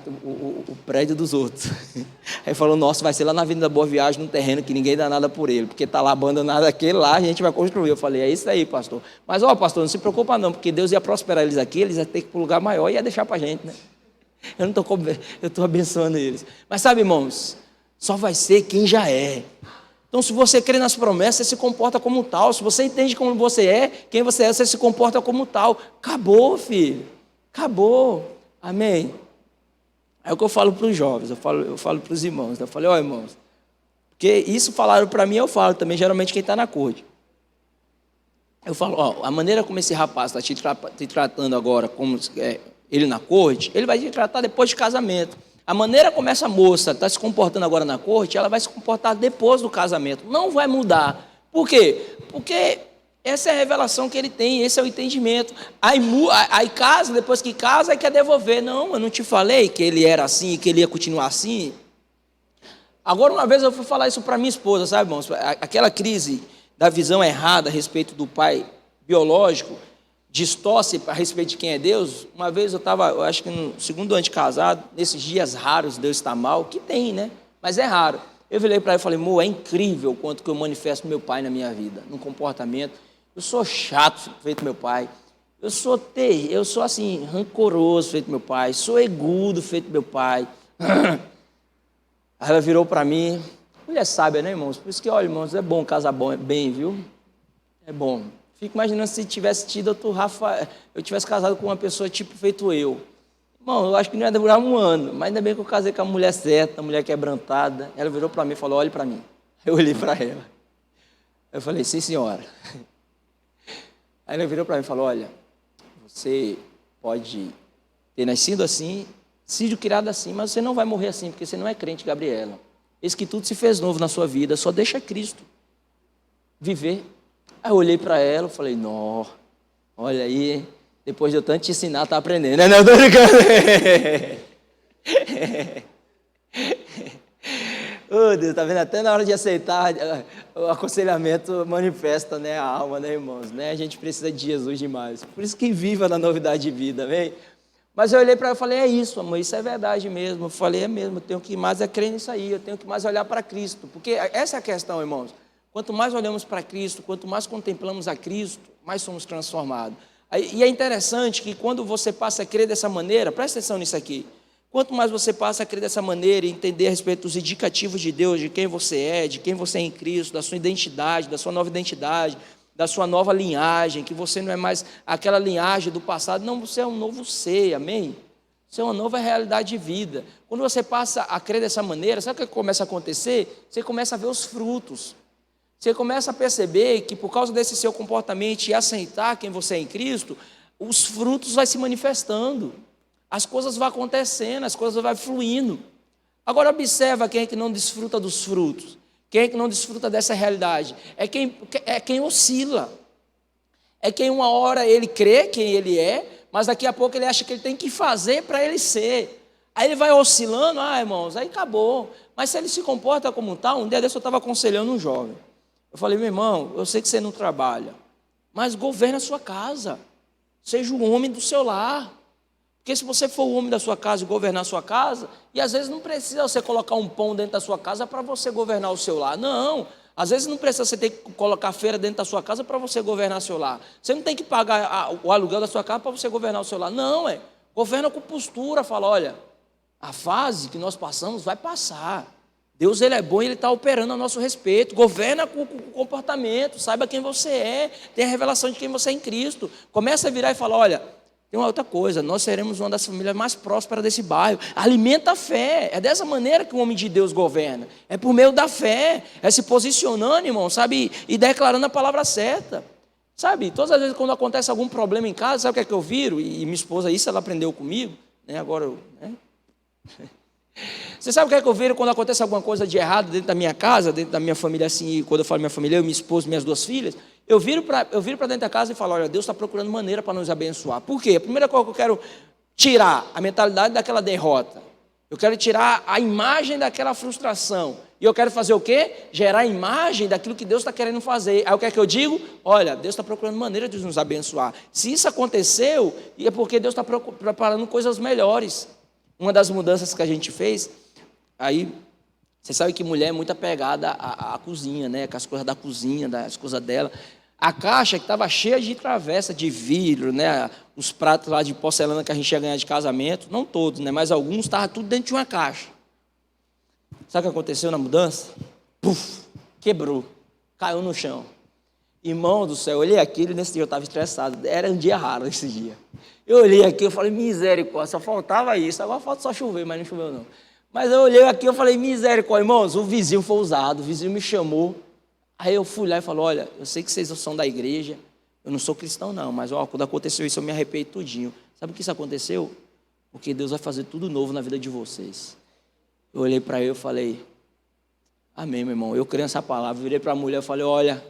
prédio dos outros. Aí ele falou, nossa, vai ser lá na Avenida Boa Viagem, num terreno que ninguém dá nada por ele, porque está lá abandonado aquele lá, a gente vai construir. Eu falei, é isso aí, pastor. Mas, pastor, não se preocupa não, porque Deus ia prosperar eles aqui, eles iam ter que ir para um lugar maior e ia deixar para a gente, né? Eu estou abençoando eles. Mas sabe, irmãos, só vai ser quem já é. Então, se você crê nas promessas, você se comporta como tal. Se você entende como você é, quem você é, você se comporta como tal. Acabou, filho. Acabou, amém? É o que eu falo para os jovens, eu falo para os irmãos. Eu falei, irmãos, porque isso falaram para mim, eu falo também, geralmente quem está na corte. Eu falo, a maneira como esse rapaz está te tratando agora, como ele na corte, ele vai te tratar depois de casamento. A maneira como essa moça está se comportando agora na corte, ela vai se comportar depois do casamento. Não vai mudar. Por quê? Porque essa é a revelação que ele tem, esse é o entendimento. Aí casa, depois que casa, aí quer devolver. Não, eu não te falei que ele era assim, que ele ia continuar assim. Agora, uma vez eu fui falar isso para minha esposa, sabe, irmãos? Aquela crise da visão errada a respeito do pai biológico, distorce a respeito de quem é Deus. Uma vez eu acho que no segundo ano de casado, nesses dias raros, Deus está mal, que tem, né? Mas é raro. Eu virei para ele e falei, amor, é incrível o quanto que eu manifesto meu pai na minha vida, no comportamento. Eu sou chato, feito meu pai. Eu sou assim, rancoroso, feito meu pai. Sou egudo, feito meu pai. Aí ela virou para mim, mulher sábia, né, irmãos? Por isso que, olha, irmãos, é bom casar bem, viu? É bom. Fico imaginando se tivesse tido outro Rafa, eu tivesse casado com uma pessoa tipo feito eu. Irmão, eu acho que não ia demorar um ano, mas ainda bem que eu casei com a mulher certa, a mulher quebrantada. Ela virou para mim e falou, olhe para mim. Eu olhei para ela. Eu falei, sim, senhora. Aí ela virou para mim e falou, olha, você pode ter nascido assim, sido criado assim, mas você não vai morrer assim, porque você não é crente, Gabriela. Eis que tudo se fez novo na sua vida, só deixa Cristo viver. Aí eu olhei para ela e falei, não, olha aí, depois de eu tanto te ensinar, tá aprendendo, né? Não, eu tô brincando. Oh, Deus, tá vendo? Até na hora de aceitar o aconselhamento manifesta, né, a alma, né, irmãos? Né? A gente precisa de Jesus demais. Por isso que viva na novidade de vida, amém? Mas eu olhei para ela e falei, é isso, amor, isso é verdade mesmo. Eu falei, é mesmo, eu tenho que mais crer nisso aí, eu tenho que mais olhar para Cristo. Porque essa é a questão, irmãos. Quanto mais olhamos para Cristo, quanto mais contemplamos a Cristo, mais somos transformados. E é interessante que quando você passa a crer dessa maneira, presta atenção nisso aqui, quanto mais você passa a crer dessa maneira e entender a respeito dos indicativos de Deus, de quem você é, de quem você é em Cristo, da sua identidade, da sua nova identidade, da sua nova linhagem, que você não é mais aquela linhagem do passado, não, você é um novo ser, amém? Você é uma nova realidade de vida. Quando você passa a crer dessa maneira, sabe o que começa a acontecer? Você começa a ver os frutos. Você começa a perceber que por causa desse seu comportamento e aceitar quem você é em Cristo, os frutos vão se manifestando, as coisas vão acontecendo, as coisas vão fluindo. Agora observa quem é que não desfruta dos frutos, quem é que não desfruta dessa realidade, é quem oscila, é quem uma hora ele crê quem ele é, mas daqui a pouco ele acha que ele tem que fazer para ele ser. Aí ele vai oscilando, irmãos, aí acabou. Mas se ele se comporta como tal, um dia desse eu estava aconselhando um jovem. Eu falei, meu irmão, eu sei que você não trabalha, mas governe a sua casa. Seja o homem do seu lar. Porque se você for o homem da sua casa e governar a sua casa, e às vezes não precisa você colocar um pão dentro da sua casa para você governar o seu lar. Não, às vezes não precisa você ter que colocar feira dentro da sua casa para você governar o seu lar. Você não tem que pagar o aluguel da sua casa para você governar o seu lar. Não, governa com postura, fala, olha, a fase que nós passamos vai passar. Deus, ele é bom e ele está operando a nosso respeito. Governa com comportamento, saiba quem você é, tenha a revelação de quem você é em Cristo. Começa a virar e falar, olha, tem uma outra coisa, nós seremos uma das famílias mais prósperas desse bairro. Alimenta a fé, é dessa maneira que o homem de Deus governa. É por meio da fé, é se posicionando, irmão, sabe, e declarando a palavra certa. Sabe, todas as vezes quando acontece algum problema em casa, sabe o que é que eu viro? E minha esposa, isso ela aprendeu comigo, né? Agora eu... Né? Você sabe o que é que eu vejo quando acontece alguma coisa de errado dentro da minha casa, dentro da minha família, assim, quando eu falo minha família, eu, minha esposa, minhas duas filhas, eu viro para dentro da casa e falo, olha, Deus está procurando maneira para nos abençoar. Por quê? A primeira coisa que eu quero tirar a mentalidade daquela derrota, eu quero tirar a imagem daquela frustração, e eu quero fazer o quê? Gerar a imagem daquilo que Deus está querendo fazer. Aí o que é que eu digo? Olha, Deus está procurando maneira de nos abençoar. Se isso aconteceu, é porque Deus está preparando coisas melhores. Uma das mudanças que a gente fez, aí, você sabe que mulher é muito apegada à cozinha, né? Com as coisas da cozinha, das coisas dela. A caixa que estava cheia de travessa, de vidro, né? Os pratos lá de porcelana que a gente ia ganhar de casamento, não todos, né? Mas alguns estavam tudo dentro de uma caixa. Sabe o que aconteceu na mudança? Puf, quebrou, caiu no chão. Irmão do céu, eu olhei aquilo e nesse dia eu estava estressado. Era um dia raro esse dia. Eu olhei aqui, eu falei, misericórdia, só faltava isso. Agora falta só chover, mas não choveu não. Mas eu olhei aqui, eu falei, misericórdia, irmãos, o vizinho foi usado, o vizinho me chamou. Aí eu fui lá e falei, olha, eu sei que vocês são da igreja, eu não sou cristão não, mas quando aconteceu isso eu me arrependi tudinho. Sabe o que isso aconteceu? Porque Deus vai fazer tudo novo na vida de vocês. Eu olhei para ele e falei, amém, meu irmão, eu creio nessa palavra. Virei para a mulher e falei, olha...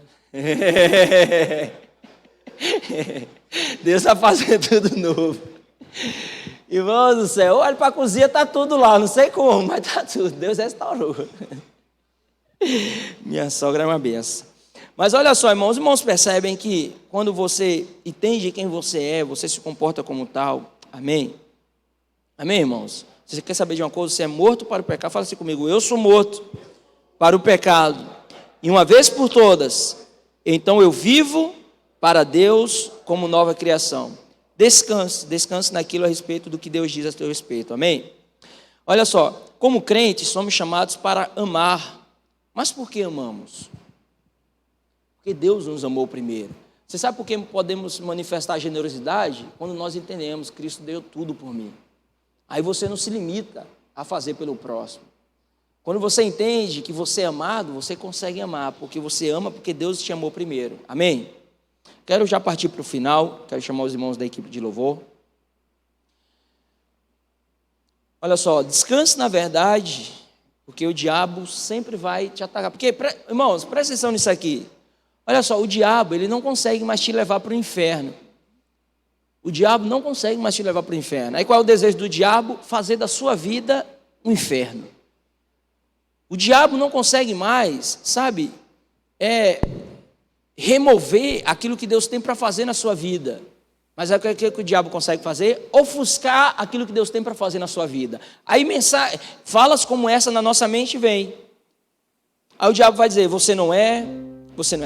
Deus está fazendo tudo novo. Irmão do céu, olha para a cozinha, está tudo lá, não sei como, mas está tudo, Deus restaurou. Minha sogra é uma benção. Mas olha só, irmãos, os irmãos percebem que quando você entende quem você é, você se comporta como tal. Amém? Amém, irmãos? Se você quer saber de uma coisa, você é morto para o pecado, fala assim comigo: eu sou morto para o pecado, e uma vez por todas, então eu vivo para Deus como nova criação. Descanse naquilo a respeito do que Deus diz a teu respeito. Amém? Olha só, como crentes somos chamados para amar. Mas por que amamos? Porque Deus nos amou primeiro. Você sabe por que podemos manifestar generosidade? Quando nós entendemos que Cristo deu tudo por mim. Aí você não se limita a fazer pelo próximo. Quando você entende que você é amado, você consegue amar, porque você ama porque Deus te amou primeiro. Amém? Quero já partir para o final, quero chamar os irmãos da equipe de louvor. Olha só, descanse na verdade, porque o diabo sempre vai te atacar. Porque, irmãos, presta atenção nisso aqui. Olha só, o diabo, ele não consegue mais te levar para o inferno. O diabo não consegue mais te levar para o inferno. Aí qual é o desejo do diabo? Fazer da sua vida um inferno. O diabo não consegue mais, sabe, remover aquilo que Deus tem para fazer na sua vida. Mas é o que o diabo consegue fazer? Ofuscar aquilo que Deus tem para fazer na sua vida. Aí falas como essa na nossa mente vem. Aí o diabo vai dizer: você não é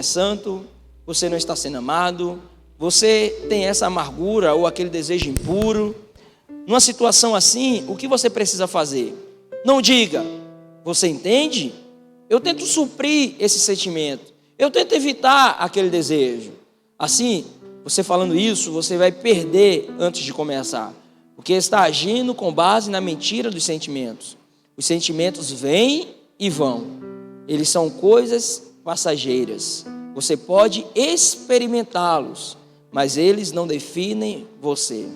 santo, você não está sendo amado, você tem essa amargura ou aquele desejo impuro. Numa situação assim, o que você precisa fazer? Não diga: você entende? Eu tento suprir esse sentimento, eu tento evitar aquele desejo. Assim, você falando isso, você vai perder antes de começar, porque está agindo com base na mentira dos sentimentos. Os sentimentos vêm e vão, eles são coisas passageiras. Você pode experimentá-los, mas eles não definem você.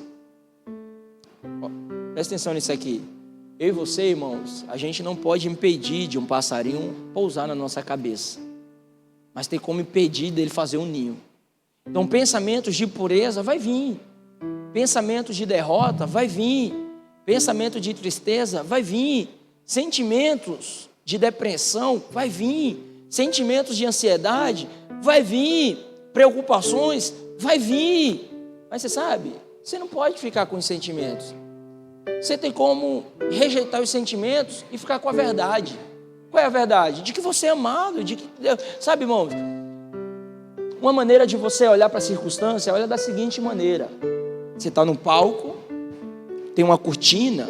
Presta atenção nisso aqui. Eu e você, irmãos, a gente não pode impedir de um passarinho pousar na nossa cabeça, mas tem como impedir dele fazer um ninho. Então, pensamentos de pureza vai vir, pensamentos de derrota vai vir, pensamento de tristeza vai vir, sentimentos de depressão vai vir, sentimentos de ansiedade vai vir, preocupações vai vir. Mas você sabe, você não pode ficar com os sentimentos. Você tem como rejeitar os sentimentos e ficar com a verdade. Qual é a verdade? De que você é amado, de que Deus... Sabe, irmãos, uma maneira de você olhar para a circunstância, olha da seguinte maneira: você está no palco, tem uma cortina,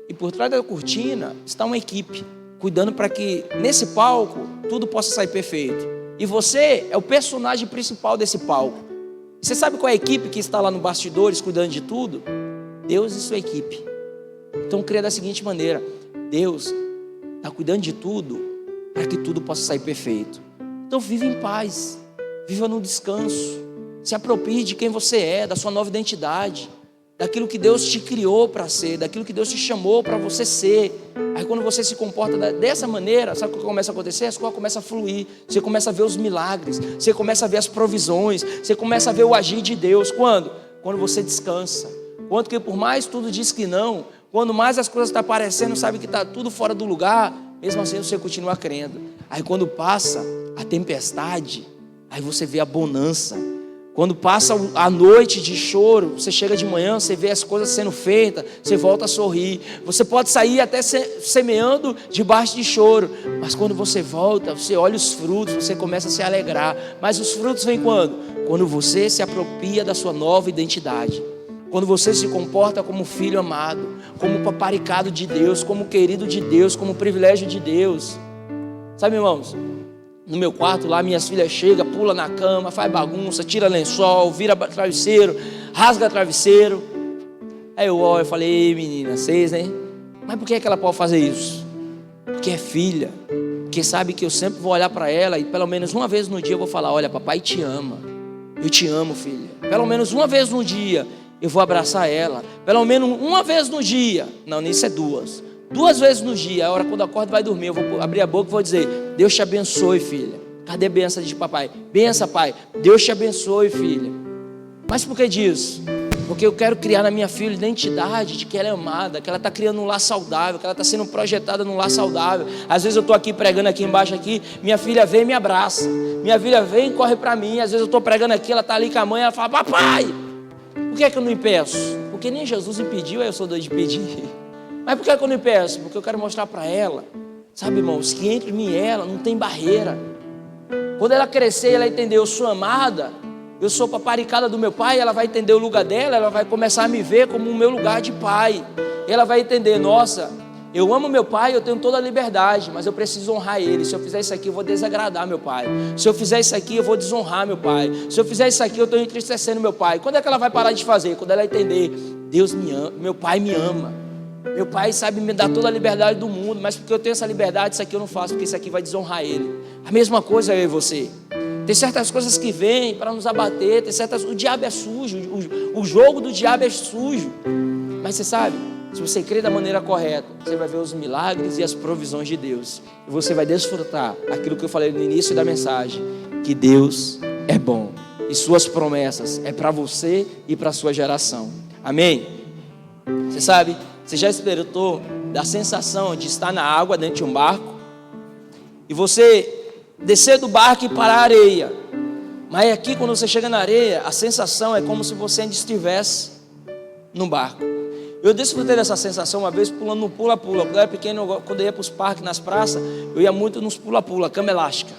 e por trás da cortina está uma equipe cuidando para que nesse palco tudo possa sair perfeito. E você é o personagem principal desse palco. Você sabe qual é a equipe que está lá no bastidores cuidando de tudo? Deus e sua equipe. Então creia da seguinte maneira: Deus está cuidando de tudo para que tudo possa sair perfeito. Então viva em paz, viva no descanso, se aproprie de quem você é, da sua nova identidade, daquilo que Deus te criou para ser, daquilo que Deus te chamou para você ser. Aí quando você se comporta dessa maneira, sabe o que começa a acontecer? As coisas começam a fluir, você começa a ver os milagres, você começa a ver as provisões, você começa a ver o agir de Deus. Quando? Quando você descansa. Quando que por mais tudo diz que não, quando mais as coisas estão aparecendo, sabe que está tudo fora do lugar, mesmo assim você continua crendo. Aí quando passa a tempestade, aí você vê a bonança. Quando passa a noite de choro, você chega de manhã, você vê as coisas sendo feitas, você volta a sorrir. Você pode sair até semeando debaixo de choro, mas quando você volta, você olha os frutos, você começa a se alegrar. Mas os frutos vêm quando? Quando você se apropria da sua nova identidade. Quando você se comporta como filho amado, como paparicado de Deus, como querido de Deus, como privilégio de Deus. Sabe, irmãos, no meu quarto lá, minhas filhas chegam, pula na cama, faz bagunça, tira lençol, vira travesseiro, rasga travesseiro. Aí eu olho e falei: ei, menina, vocês, né? Mas por que ela pode fazer isso? Porque é filha, porque sabe que eu sempre vou olhar para ela e pelo menos uma vez no dia eu vou falar: olha, papai te ama, eu te amo, filha. Pelo menos uma vez no dia eu vou abraçar ela, pelo menos uma vez no dia. Não, nisso é duas vezes no dia. A hora quando eu acordo vai dormir, eu vou abrir a boca e vou dizer: Deus te abençoe, filha. Cadê a benção de papai? Benção, pai. Deus te abençoe, filha. Mas por que disso? Porque eu quero criar na minha filha identidade de que ela é amada, que ela está criando um lar saudável, que ela está sendo projetada num lar saudável. Às vezes eu estou aqui pregando aqui embaixo aqui, minha filha vem e me abraça. Minha filha vem e corre para mim. Às vezes eu estou pregando aqui, ela está ali com a mãe, ela fala: papai, por que é que eu não impeço? Porque nem Jesus impediu, aí eu sou doido de pedir. Mas por que é que eu não impeço? Porque eu quero mostrar para ela, sabe, irmãos, que entre mim e ela não tem barreira. Quando ela crescer, ela entender: eu sou amada, eu sou paparicada do meu pai, ela vai entender o lugar dela, ela vai começar a me ver como o meu lugar de pai. Ela vai entender: nossa, eu amo meu pai, eu tenho toda a liberdade, mas eu preciso honrar ele. Se eu fizer isso aqui, eu vou desagradar meu pai. Se eu fizer isso aqui, eu vou desonrar meu pai. Se eu fizer isso aqui, eu estou entristecendo meu pai. Quando é que ela vai parar de fazer? Quando ela entender: Deus me ama, meu pai me ama. Meu pai sabe me dar toda a liberdade do mundo, mas porque eu tenho essa liberdade, isso aqui eu não faço, porque isso aqui vai desonrar ele. A mesma coisa eu e você. Tem certas coisas que vêm para nos abater, o diabo é sujo, o jogo do diabo é sujo. Mas você sabe, se você crer da maneira correta, você vai ver os milagres e as provisões de Deus. E você vai desfrutar aquilo que eu falei no início da mensagem, que Deus é bom. E suas promessas é para você e para a sua geração. Amém? Você sabe, você já experimentou da sensação de estar na água dentro de um barco? E você descer do barco e parar a areia. Mas aqui, quando você chega na areia, a sensação é como se você ainda estivesse no barco. Eu desfrutei dessa sensação uma vez pulando no pula-pula. Quando eu era pequeno, quando eu ia para os parques, nas praças, eu ia muito nos pula-pula, cama elástica.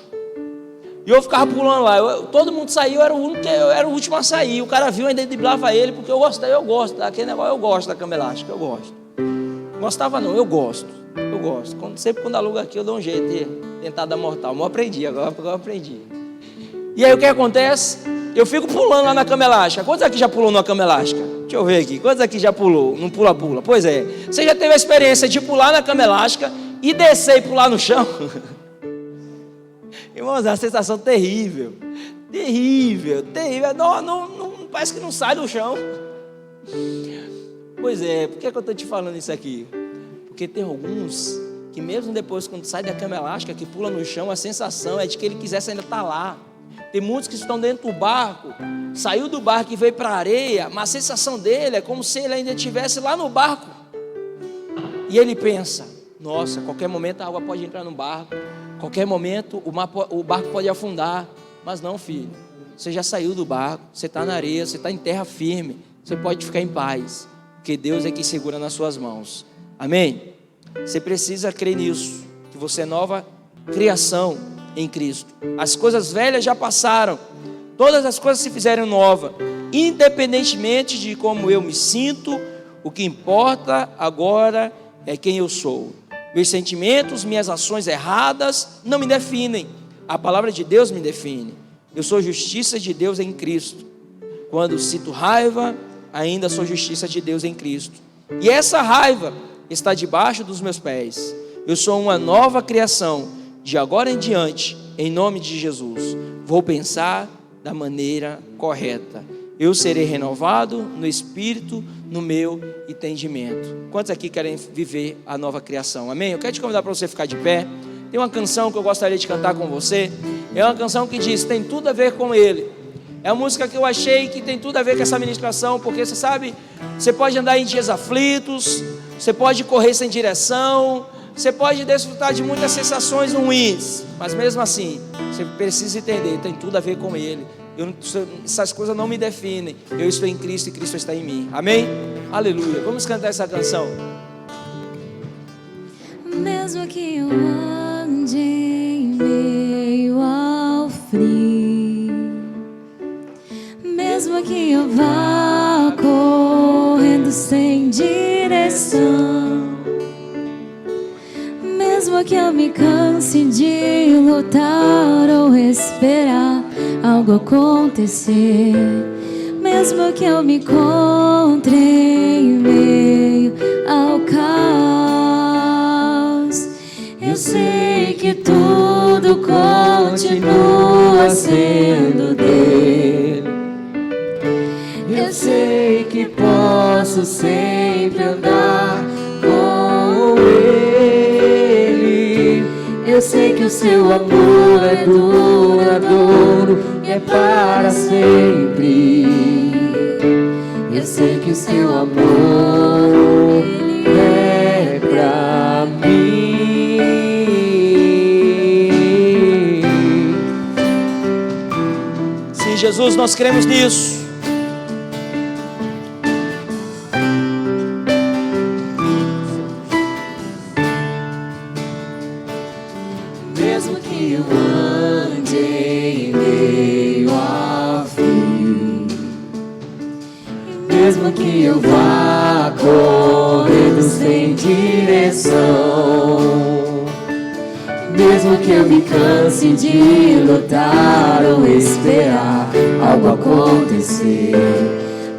E eu ficava pulando lá. Todo mundo saiu, eu era o último a sair. O cara viu, ainda driblava ele, porque eu gosto daquele negócio, eu gosto da cama elástica, eu gosto. Gostava não, eu gosto. Sempre quando alugo aqui, eu dou um jeito de tentar dar mortal. Mas eu aprendi, agora eu aprendi. E aí o que acontece? Eu fico pulando lá na cama elástica. Quantos aqui já pulou numa cama elástica? Deixa eu ver aqui. Quantos aqui já pulou? Não pula-pula? Pois é. Você já teve a experiência de pular na cama elástica e descer e pular no chão? Irmãos, é uma sensação terrível. Terrível. Não, parece que não sai do chão. Pois é, por que eu estou te falando isso aqui? Porque tem alguns que mesmo depois, quando sai da cama elástica, que pula no chão, a sensação é de que ele quisesse ainda estar lá. Tem muitos que estão dentro do barco, saiu do barco e veio para a areia, mas a sensação dele é como se ele ainda estivesse lá no barco. E ele pensa: nossa, a qualquer momento a água pode entrar no barco, a qualquer momento o barco pode afundar. Mas não, filho, você já saiu do barco, você está na areia, você está em terra firme, você pode ficar em paz, porque Deus é que segura nas suas mãos. Amém? Você precisa crer nisso, que você é nova criação em Cristo. As coisas velhas já passaram, todas as coisas se fizeram novas. Independentemente de como eu me sinto, o que importa agora é quem eu sou. Meus sentimentos, minhas ações erradas não me definem. A palavra de Deus me define. Eu sou justiça de Deus em Cristo. Quando sinto raiva, ainda sou justiça de Deus em Cristo. E essa raiva está debaixo dos meus pés. Eu sou uma nova criação. De agora em diante, em nome de Jesus, vou pensar da maneira correta. Eu serei renovado no espírito, no meu entendimento. Quantos aqui querem viver a nova criação? Amém? Eu quero te convidar para você ficar de pé. Tem uma canção que eu gostaria de cantar com você. É uma canção que diz: tem tudo a ver com Ele. É uma música que eu achei que tem tudo a ver com essa ministração, porque você sabe, você pode andar em dias aflitos, você pode correr sem direção, você pode desfrutar de muitas sensações ruins, mas mesmo assim, você precisa entender, tem tudo a ver com Ele. Essas coisas não me definem. Eu estou em Cristo e Cristo está em mim. Amém? Aleluia. Vamos cantar essa canção. Mesmo que eu ande em meio ao frio, mesmo que eu vá correndo sem direção, mesmo que eu me canse de lutar ou esperar algo acontecer, mesmo que eu me encontre em meio ao caos, eu sei que tudo continua sendo dele. Eu sei que posso sempre andar com ele. Eu sei que o seu amor é duradouro e é para sempre. Eu sei que o seu amor é pra mim. Sim, Jesus, nós cremos nisso. Mesmo que eu ande em meio a fim, mesmo que eu vá correndo sem direção, mesmo que eu me canse de lutar ou esperar algo acontecer,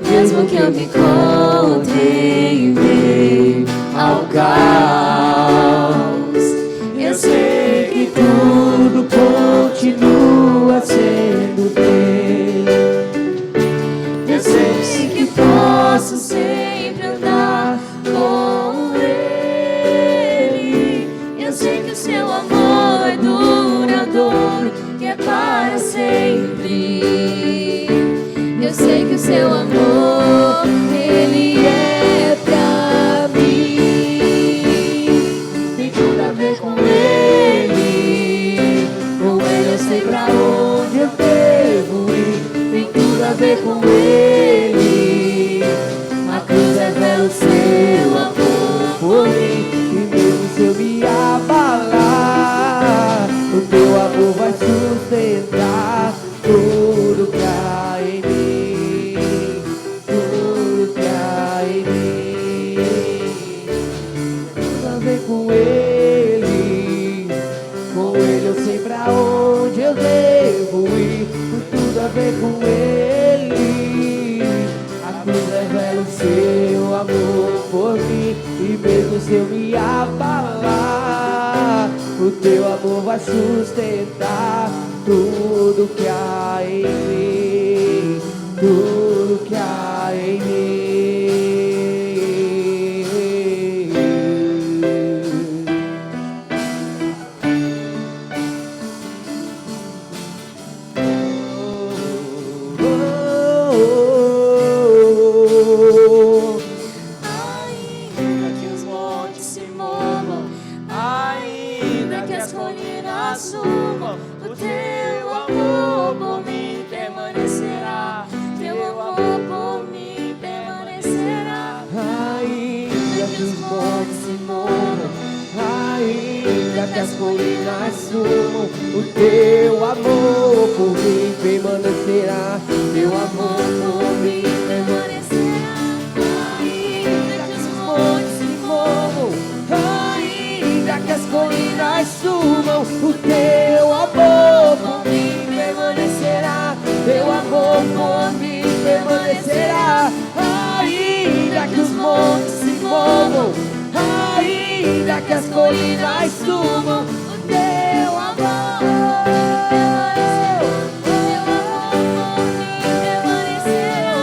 mesmo que eu me encontre em meio ao caos, eu sei que tudo continua sendo bem. Eu sei que posso sempre andar com Ele. Eu sei que o seu amor é duradouro, que é para sempre. Eu sei que o seu amor, Ele é pra mim. Tem tudo a ver com Ele. Com Ele eu sei pra onde eu devo ir. Tem tudo a ver com Ele. A cruz revela o seu amor por mim. E mesmo se eu me abalar, o teu amor vai sustentar tudo que há em mim, tudo que há em mim. Tudo a ver com Ele eu sei pra onde eu devo ir. Tudo a ver com Ele, a cruz revela o seu amor por mim. E mesmo se eu me abalar, o teu amor vai sustentar tudo que há em mim, tudo que há em mim. Ainda que os montes se movam, ainda que as colinas sumam, o teu amor por mim permanecerá. Teu amor por mim permanecerá. Ainda que os montes se movam, ainda que as colinas sumam, o teu amor por mim permanecerá. Teu amor por mim permanecerá. Ainda que os montes se movam, Ainda que as colinas sumam, o teu amor por mim permanecerá. Teu amor por mim permanecerá. Ainda que os montes se movam, ainda que as colinas sumam, o teu amor. teu amor por mim permanecerá.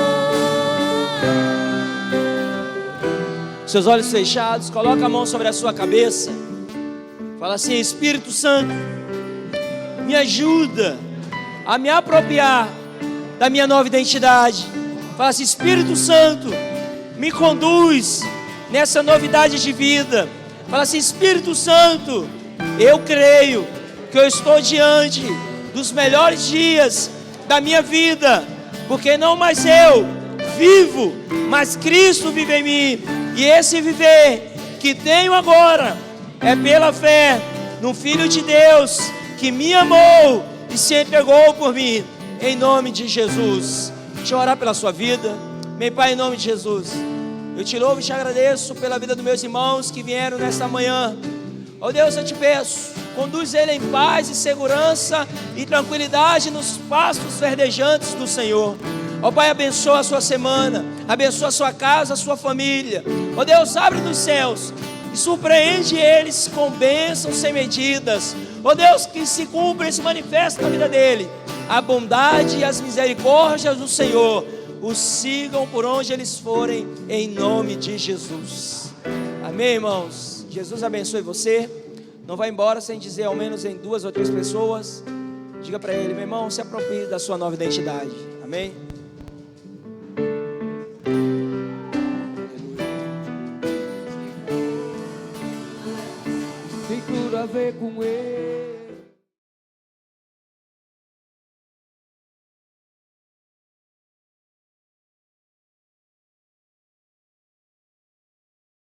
Seus olhos fechados, coloca a mão sobre a sua cabeça. Fala assim: Espírito Santo, me ajuda a me apropriar da minha nova identidade. Fala assim: Espírito Santo, me conduz nessa novidade de vida. Fala assim: Espírito Santo, eu creio que eu estou diante dos melhores dias da minha vida, porque não mais eu vivo, mas Cristo vive em mim. E esse viver que tenho agora é pela fé no Filho de Deus, que me amou e se entregou por mim, em nome de Jesus. Deixa eu orar pela sua vida. Meu Pai, em nome de Jesus, eu te louvo e te agradeço pela vida dos meus irmãos que vieram nesta manhã. Ó Deus, eu te peço, conduz ele em paz e segurança e tranquilidade nos pastos verdejantes do Senhor. Ó Pai, abençoa a sua semana, abençoa a sua casa, a sua família. Ó Deus, abre dos céus e surpreende eles com bênçãos sem medidas. Ó Deus, que se cumpra e se manifeste na vida dele a bondade e as misericórdias do Senhor os sigam por onde eles forem, em nome de Jesus. Amém, irmãos? Jesus abençoe você. Não vai embora sem dizer ao menos em 2 ou 3 pessoas. Diga para ele: meu irmão, se aproprie da sua nova identidade. Amém? a ver com Ele.